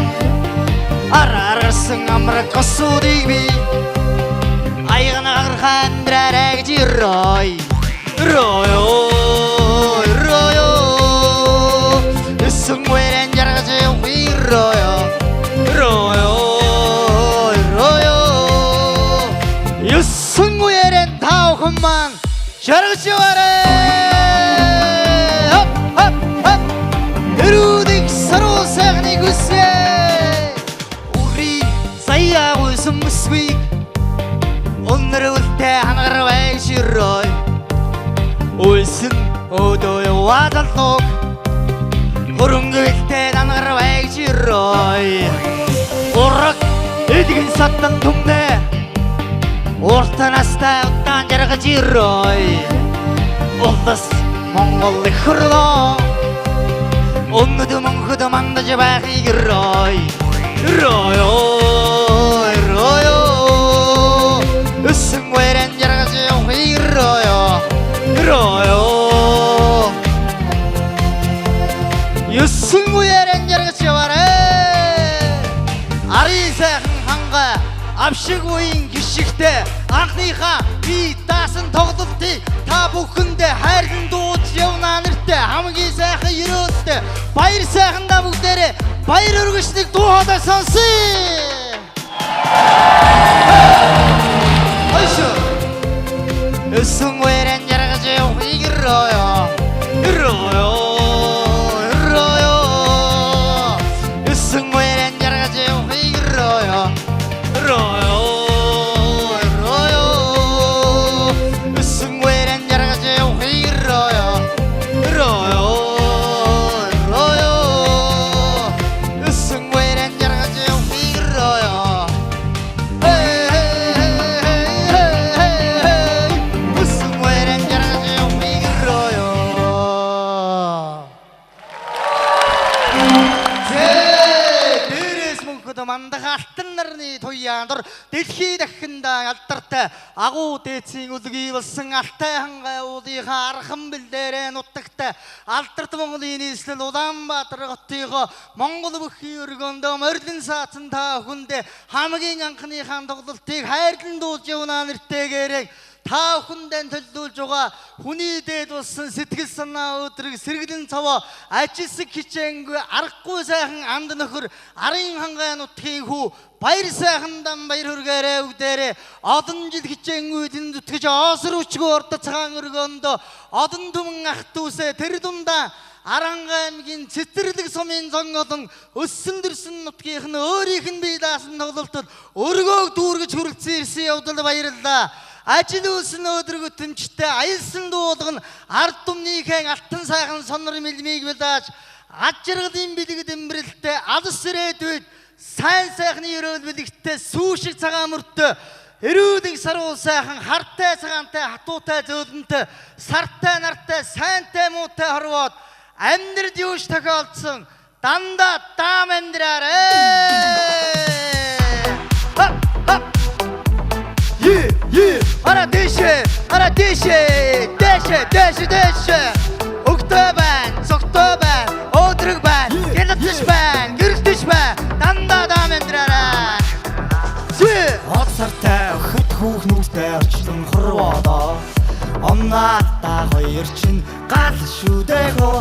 Араарсан амраг госуудыг би Айгана гархай амьдраарай гэж өрөөё Өрөөё Өрөөё Эсэн гуэрэн жаргаж өрөөё Өрөөё Өрөөё Эсэн гуэрэн таохман жаргаж яваарай Хоп хоп хоп хүсье 우리 사이하고 숨스윗 오늘 울때 하나를 왜 싫어 울슨 오도의 와달록 구름 그때 하나를 왜 싫어 오락 어디긴 섰던 동네 ортанастай удаан жаргаж ирээ улс Монгол хөрлөө өнөд мөнхөд мандаж байхыг ирээ өсөн вэрэн жаргаж явахыг өсөн вэрэн жаргаж яваарэ ари сайхан ханга авшиг уян гიშгтэй анхныхаа би даасан тоглолтыг та бүхэндээ хайрлан дууж явна нэртэй хамгийн сайхан өрөөдтэй баяр сайхандаа бүгдээрээ баяр өргөжлийг дуу хоолой сонсъё. Айшо. Өсөн вэрэн жаргаж явахыг ирээ. Өсөн вэрэн жаргаж явахыг ирээ. Мандах алтан нарны туяандар дэлхий дахинда алдартай агуу дээцийн үлгий болсон алтай хангай уулынхаа архан бэлдээрээ нутагтай алдарт Монголын нийслэл Улаанбаатар хотынхоо Монгол бүхий өргөндөө морилон саацсан та хүндээ хамгийн анхныхаа тоглолтыг хайрлан дуулж явна нэртэйгээрээ та хүндээ төлөвлөж байгаа хүний дээд болсон сэтгэл санаа өдрөг сэргэлэн цаваа ажилсаг хичээнгүй аргагүй сайхан анд нөхөр арын хангай нутгийн хүү баяр сайхандан баяр хүргээрээ үгдээрээ одон жил хичээнгүй эдэн зүтгэж оосор үчгүй ордо цагаан өргөөндөө одон түмэн ах дүүсээ тэр дундаа Аранга аймгийн цэцэрлэг сумын зонгодон өссөн дэрсэн нутгийнх нь өөрийнх нь бие даасан тоглолтод өргөөг дүүргэж хүрэлцэн ирсэн явдал баярлалаа. Ажил үйлсэн өдөр өтөмжтэй аялсан дуулган ард түмнийхэн алтан сайхан сонор мэлмийг бэлдэж ажиргалын бэлэг дэмбэрэлтэй алс ирээдүйд сайн сайхны өрөөл бэлэгтэй сүүшиг цагаан мөртөө эрүүдэг саруул сайхан хартай цагаантай хатуутай зөөлөнтэй сартай нартай сайнтай муутай хорвоод амьдрал юуш тохиолдсон дандаа даам амьдраарэ. Ара дэше, өгтөө байна, цогтөө байна, өдрөг байна, гэрэлтэж байна, гэрэлтэж байна, дандаа даам амьдраарай. Оцартай хөт хүүхнүүтэй орчлон хорвоодоо Оннаата хоёр чинь гал шүдэгөө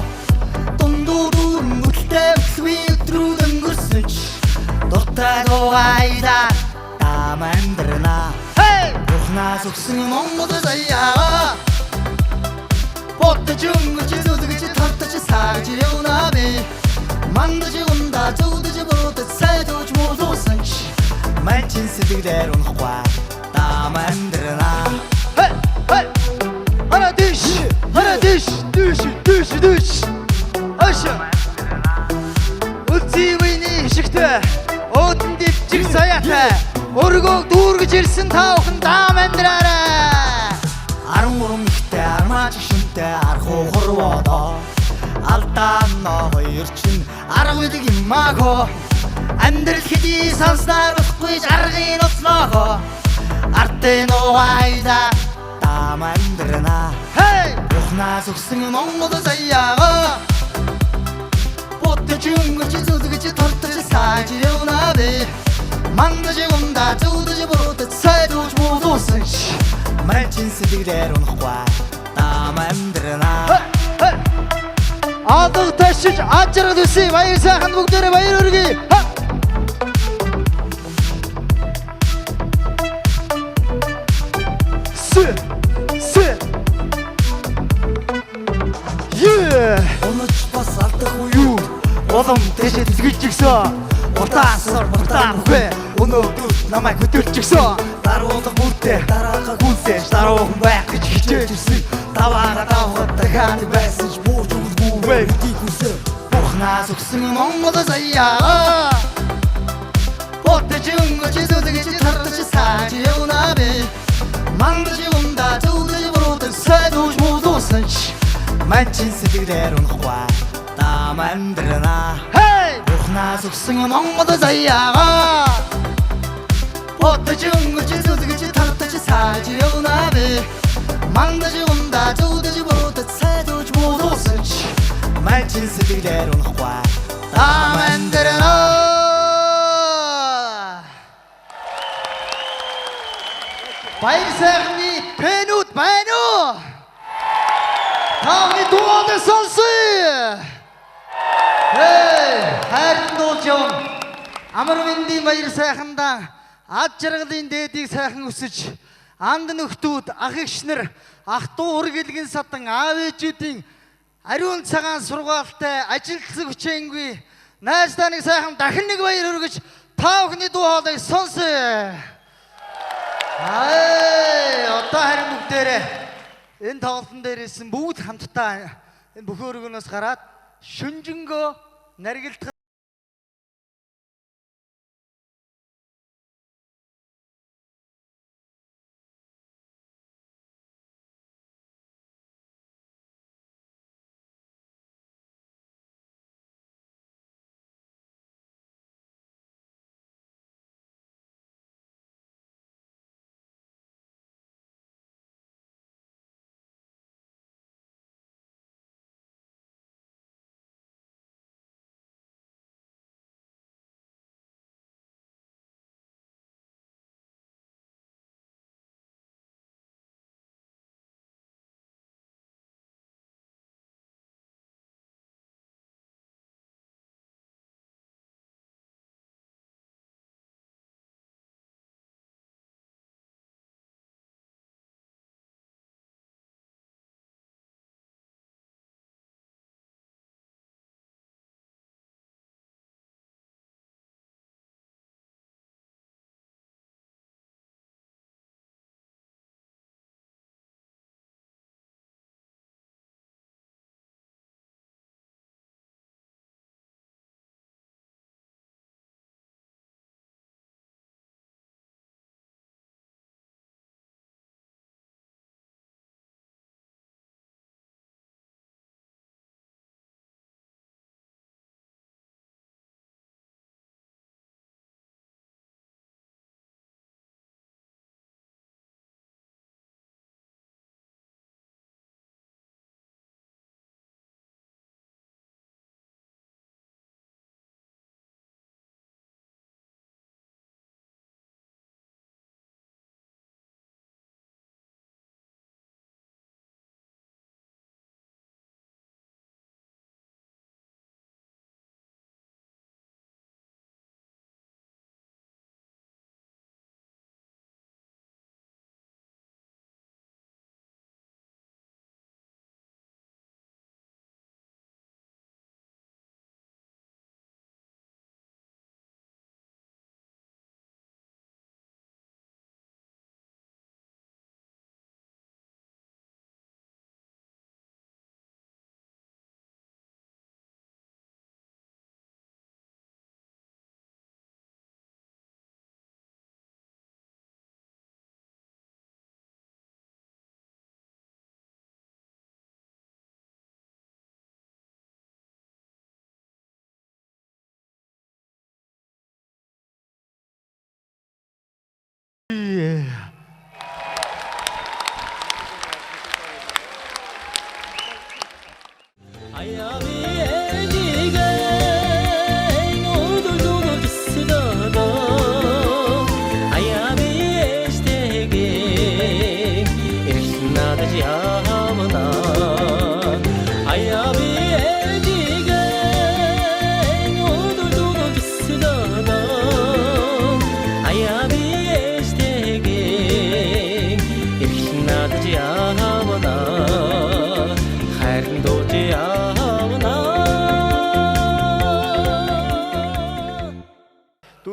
Дундуур нүдтэй өсвий өдрүүд өнгөрсөн ч Дуртай дуугайда даам амьдрана Ухнаас өгсөн Монгол заяа Бодож өнгөрч зүлгэж тортож саагж явна би Мандаж ундаа зүудэж бодож сайдууж муулуусан ч Манчин сэтгэлээр унахгүй даам амьдрана Ара дэш, Аша Үлций үений хишигтэй Өөдөн дэвчиг саяатай Өргөөг дүүргэж ирсэн та бүхэн даам амьдраарай. 13 ихтэй армаач шүнтэй архуу хорвоодоо Алдаанно хоёр чинь арга үлэг юмааго Амьдрал хэдий санснаар болохгүй жаргын уцноохоо Артын угайда даам амьдрана Ухнаас өгсөн Монгол заяагаа Бодож өнгөрч зүлгэж тортож сааж явна би Мандаж ундаа зүудэж бодож сайдууж муулуусан ч Манчин сэтгэлээр унахгүй даам амьдрана Алдаг ташиж ажрал үсэй баяр сайхан бүгдээрээ баяр өргөе. Унаж бас алдах уу улам дэшээ тэсгэж гисэн уртаасар муртаа бүхэ өнөөдөр намайг хөдөлж гисэн даруулга бүртээ дараагаа гүнсэж даруухан байх гэж хичээж ирсэн даваараа давхад дахиад байсан ч бууж үгүй дийгүсэ бухнаас өгсөн Монгол заяа Потэж өнгөж зүдгэж тартаж сааж явна бэ мандаж юмда зүдгэж бүрдэр сайдууж муудуусан ч манчин сэтгэлээр унахгүй дам амьдрана бухнаас өгсөн Монгол заяа Потэж өнгөж зүдгэж тартаж сааж явна бэ мандаж юмда зүдгэж бүрдэр сайдууж муудуусан ч манчин сэтгэлээр унахгүй дам амьдрана Баяр сайхны пэнүүд байна уу? Тавны дууг сонсъё. Хайрын дуулж явна. Амар мэндийн баяр сайхандаа ад жаргалын дээдийг сайхан өсөж анд нөхдүүд, ах эгчнэр, ах дүү үргэлгэн садан аав ээжүүдийн ариун цагаан сургаалтай ажилтсан хүчээнгүй найз таныг сайхан дахин нэг баяр хүргэж та бүхний дуу хоолойг сонсъё. Одоо харин бүгдээрээ энэ тоглолтын дээр ирсэн бүгд хамтдаа энэ бүх өргөнөөс гараад шүнжэнгөө наргилт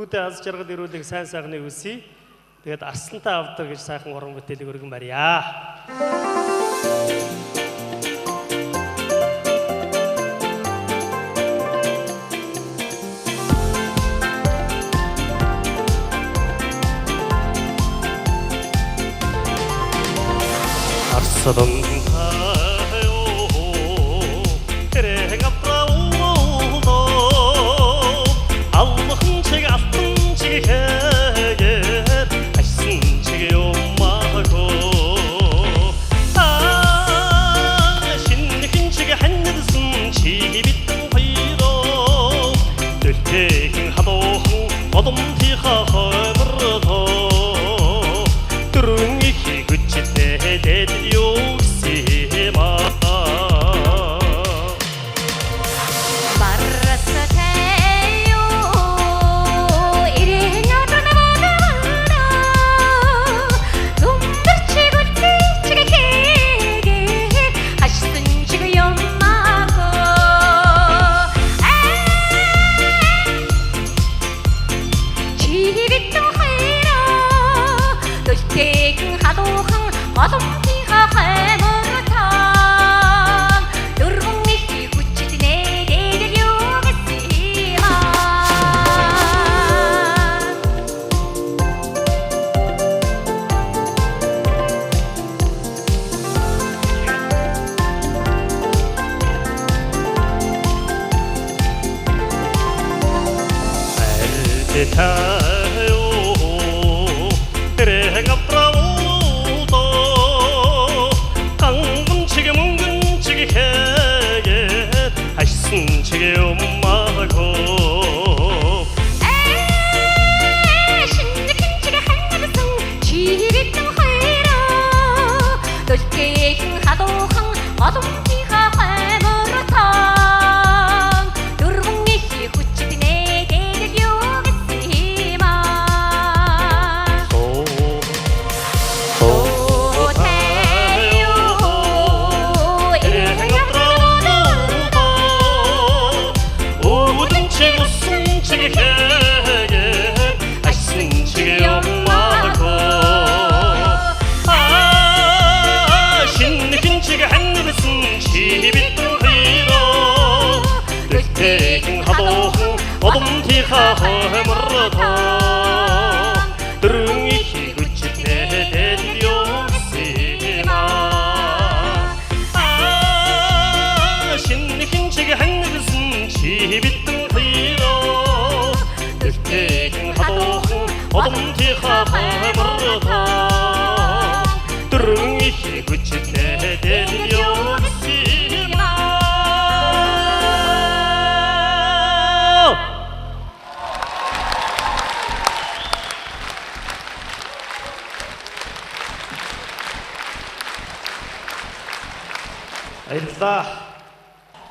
Бүгдээ аз жаргал ирүүлэх сайн сайхныг үсье. Тэгээд арслантай авдар гэж сайхан уран бүтээлийг өргөн барья. Арслан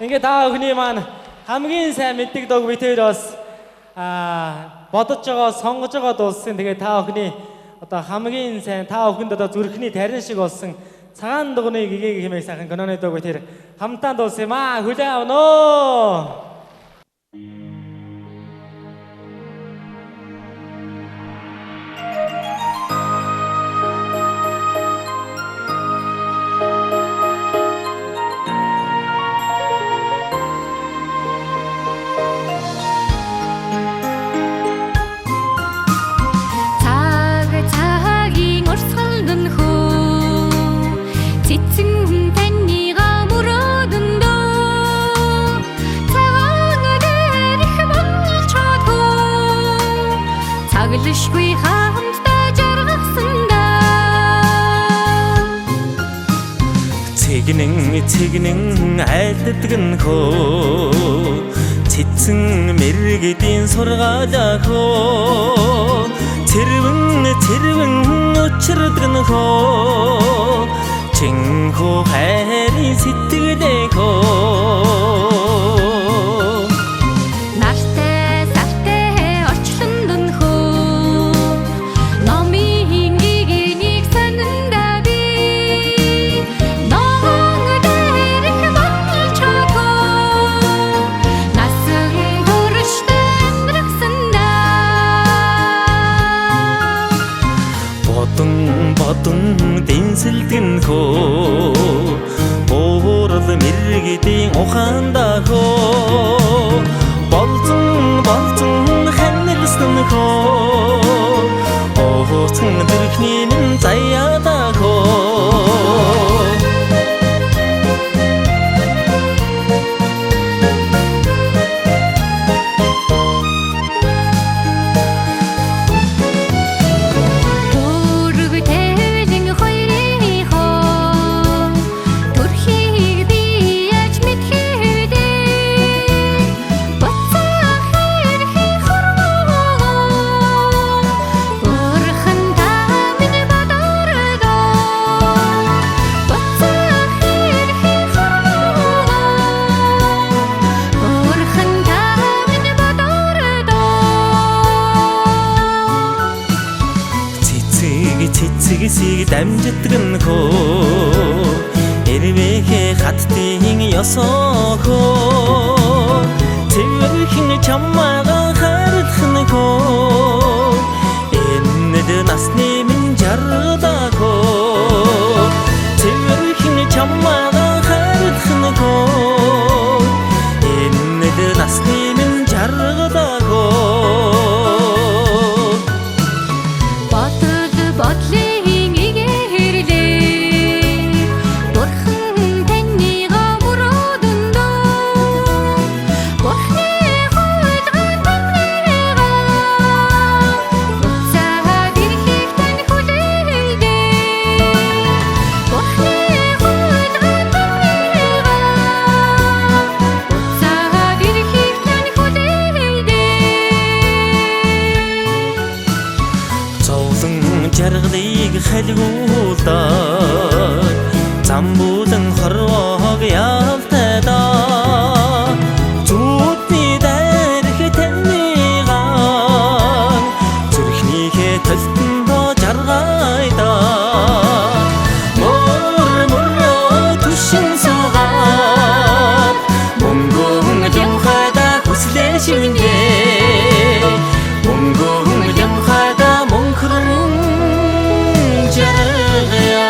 Ингээ та бүхний маань хамгийн сайн мэддэг дог битээр бас бодож байгаа, сонгож байгаа дуулсан. Тэгээ та бүхний одоо хамгийн сайн та бүхэнд одоо зүрхний тарин шиг болсон цагаан дугны гэгийг хэмээх сайхан гонооны дог битээр хамтаа дуулсан юм аа. Хүлээн авна уу? Цэгнэн айлддаг нь хөө цэцэн мэргэдийн сургаалаа хөө цэрвэн учирдаг нь хөө чинхүү хайрын сэтгэлээ хөө зүрхийг дамждаг нь хөө эрвэхэ хаттын ёсоо цэвэрхэн чамаага харах нь хөө энэд насны минь жаргадаа хөө цэвэрхэн чамаага харах нь хөө энэд насны минь жаргадаа бодлын игэрлээ Бурхан таньныга мөрөөдөндөө Бурхны хуулган таньныга буцаад ирэхийг тань хүлээлдээ Бурхны хуулган таньныга буцаад ирэхийг тань хүлээлдээ Зовлон жаргалыг халигуулдаг замбуулан хорвоог явтайдаа зүудний дайрах таньныгаа зүрхнийхээ толтондоо жаргайдаа мөр түшин суугаад мөнгөн явхайдаа хүслээ шивнээ мөнгөн явхайдаа мөнхрөн жаргая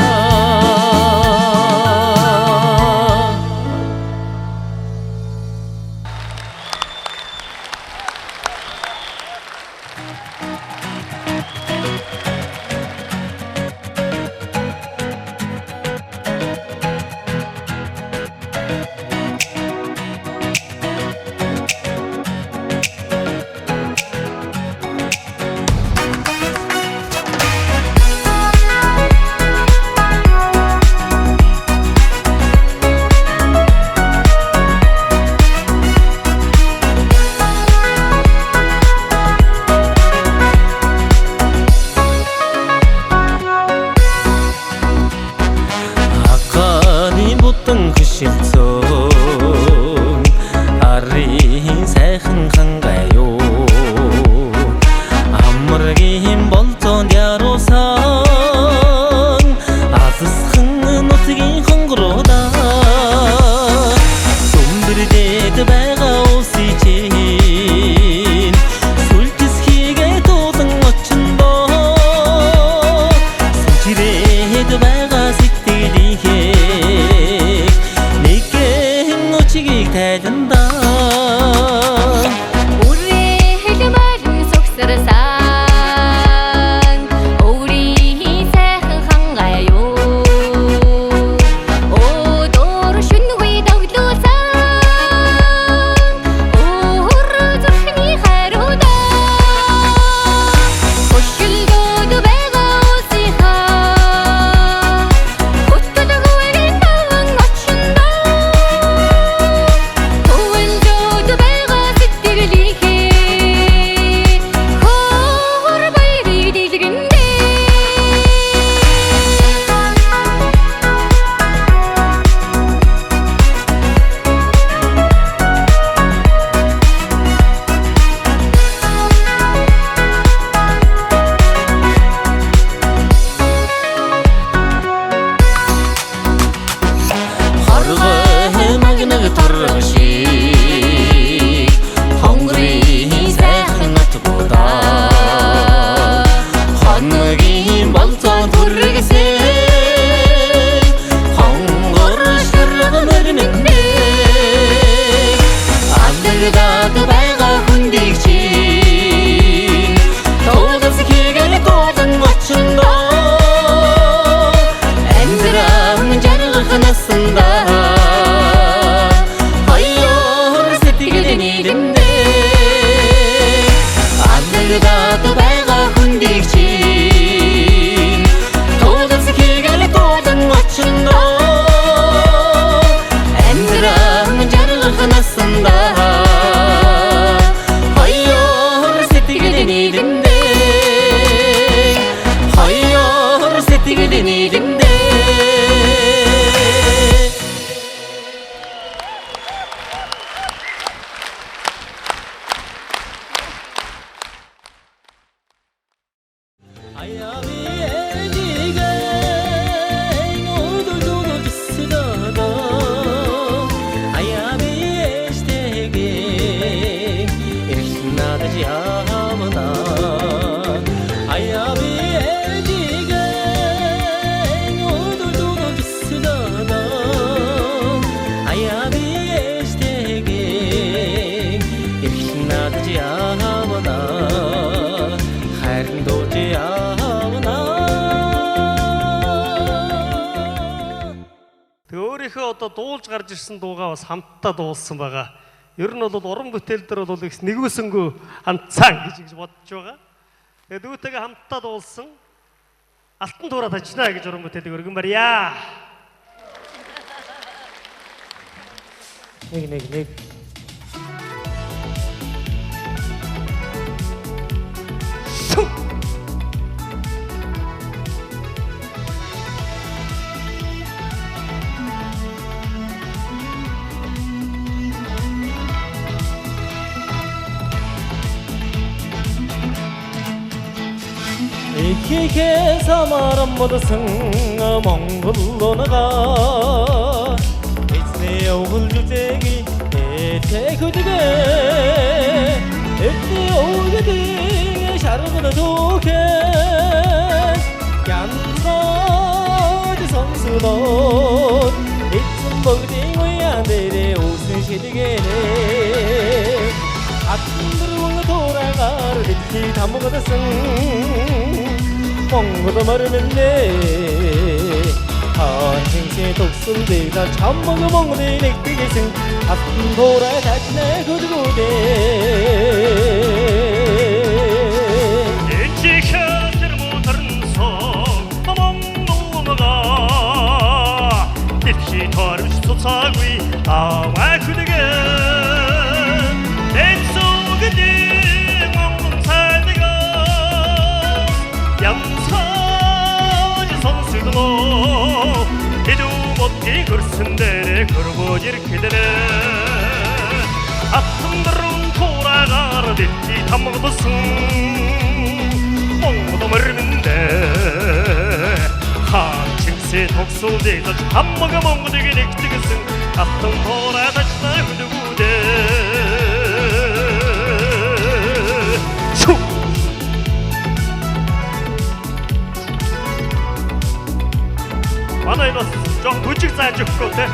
хүшилцэн арын сайхан хангаяо амргийн болзонд ярусан асасхан нутгийн хонгороода сүмбэрдээд байгаа усий чинь сүлжисхийгээ туулан очиндоо сүнжирээд байгаа сэтгэлийнхээ тайланда үрэл марын согсарсан өөрийн сайхан хангаяо өдөр шөнөгүй давлуулсан өөр зүрхний харуудаа хөшөлгөөд байгаа усийнхаа хөтөлгөөг таван очиндоо I am одоо дуулж гарч ирсэн дуугаа бас хамтдаа дуулсан байгаа. Ер нь бол уран бүтээл дээр бол их нэгүсэнгүү хамтцаан гэж бодож байгаа. Тэгээд дүүтэйгээ хамтдаа дуулсан Алтан туураа тачнаа гэж уран бүтээлийг өргөн барья. Нэг. 이렇게 사마람 모두승 몽골로 나가 이제 오글 주제기 대구지게 이제 오게디 샤르는 좋게 양서지 선수도 이쯤 먹지 왜안 되래 옷을 시리게네 아침으로 돌아가를 이렇게 다 먹어뒀음 먹어도 마르면네 한생세 독순대가 참 먹어먹는 액비게승 아픈 돌아 다시 날 거두고대 인지샤들 못하는 성 넘어가 딥시 더름 쏟아구이 아와 그대게 내 속에 먹는 살대가 양사지 선수도 이도 못기 글쓴데래 그러고 이렇게 되네 아픈 대로 돌아가라 뒷기 다 먹어도 먹어도 마르는데 한층새 독소대에서 밥 먹어 먹고 되게 넥뜨겠음 아픈 돌아 다시 날 후두구대 만화에서 좀 부칙 쌓여줄 것 같아.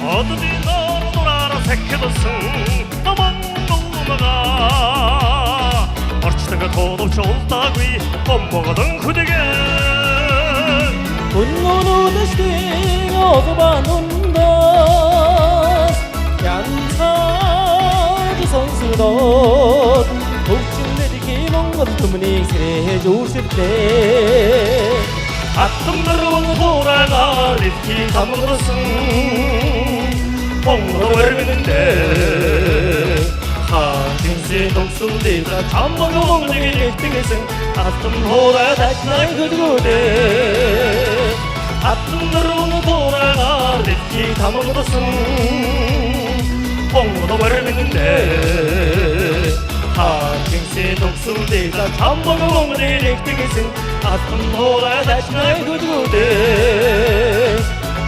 어두지 너로 돌아라 새끼도승 너만 넘어가 어찌다가 도둑 좋다구이 못 먹어던 그대게 분노는 다시 어서봐 논다 양사지 선수도 독진내리기 먹는 주문이 그래 좋을 때 아픔으로 돌아가 리ski 다 먹었음 뽕으로 버리는데 하진시 독수리가 다 먹어먹는 게 1등했음 아픔 돌아 다시 날 그두고대 아픔으로 돌아가 리ski 다 먹었음 뽕으로 버리는데 하진시 독수리가 다 먹어먹는 게 1등했음 아픈 돌아 다시 날 그두고대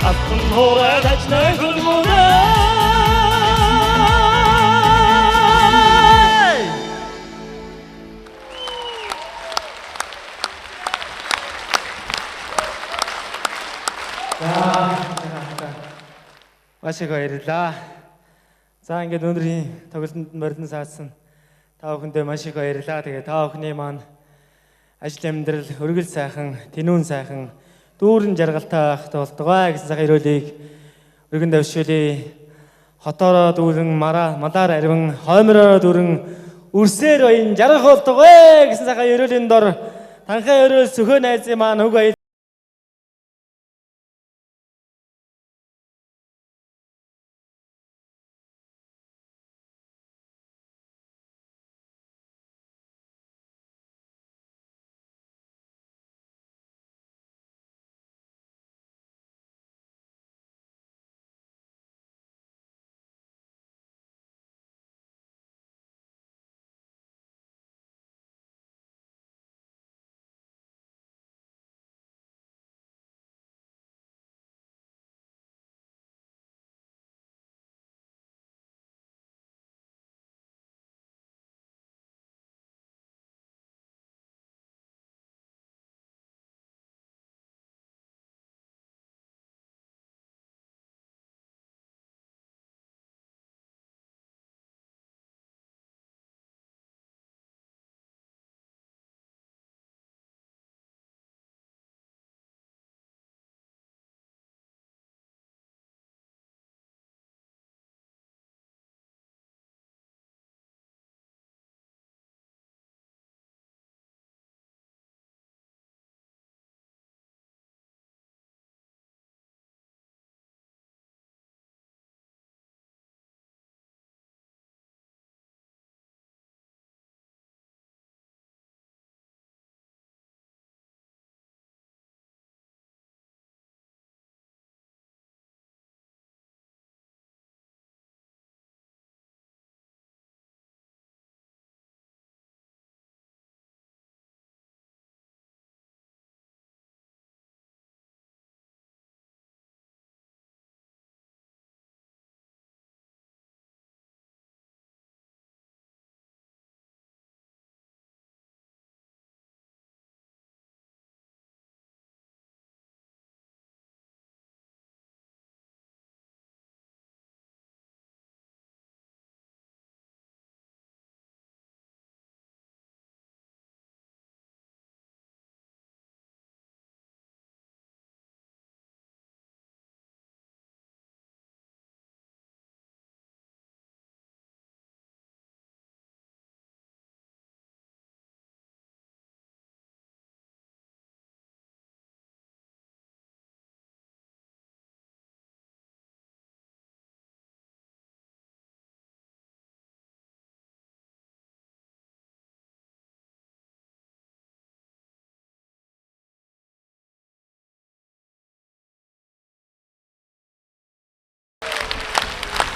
아픈 돌아 다시 날 그두고대 Машигаа ярилаа. За ингээд өнөөдрийн тоглолтод морин саасан та бүхэндээ машигаа ярилаа. Тэгээ та бүхний маань ажил амьдрал өргөл сайхан, тэнүүн сайхан, дүүрэн жаргалтай байх болтугай гэсэн сайхан өрөөлийг өргөн давшуулъя. Хотоороо дүүрэн малаар арвин хоймороо дүүрэн үрсээр баян жаргах болтугай гэсэн сайхан өрөөлийн дор танхаа өрөөл сөхөө найзын маань үг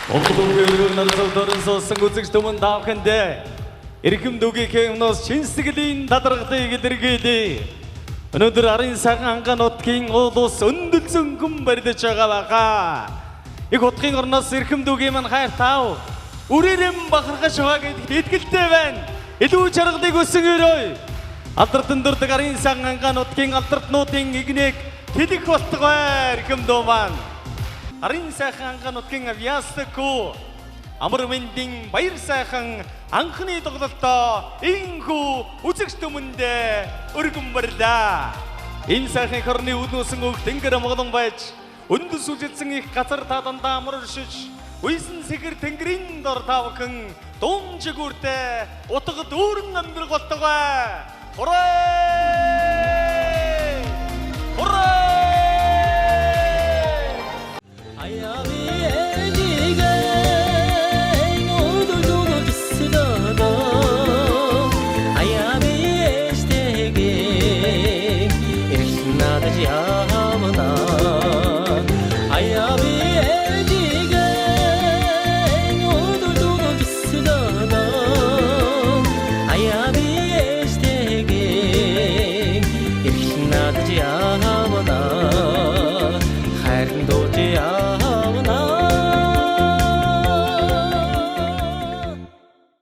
Онцлог нарсалдарын суусан үзэгч түмэн таахынде эрхэм дүгийн хэмнос шинсгэлийн тадаргатыг илэрхийлье. Өнөөдөр арын сайхан ангаа нутгийн улус өндөлсөн гүн барьдаж байгаа баха. Их утгын орноос эрхэм дүгийн мань хайр таав. Үрээрэн бахархаж байгаа гэдэгт итгэлтэй байна. Илүү чаргалыг өсөн өрөө. Алдардан дурдаг арын сайхан ангаа нутгийн алдартнуудын игнийг тэлэх болтгой эрхэм дүү маань. Арын сайхан ангаа нутгийн авьяасдаггүй амар мэндийн баяр сайхан анхны тоглолтоо инхүү үзэгч түмэндээ өргөн барьлаа. Энэ сайхан хорны үүднөөсөн өг тэнгэр моглон байж өндөс үжилсэн их газар та дандаа амар өршиж уйсан сэгэр тэнгэрийн дор тавхан дуун жигүүртэй утга дүүрэн амьдрах болтгой. Ураа!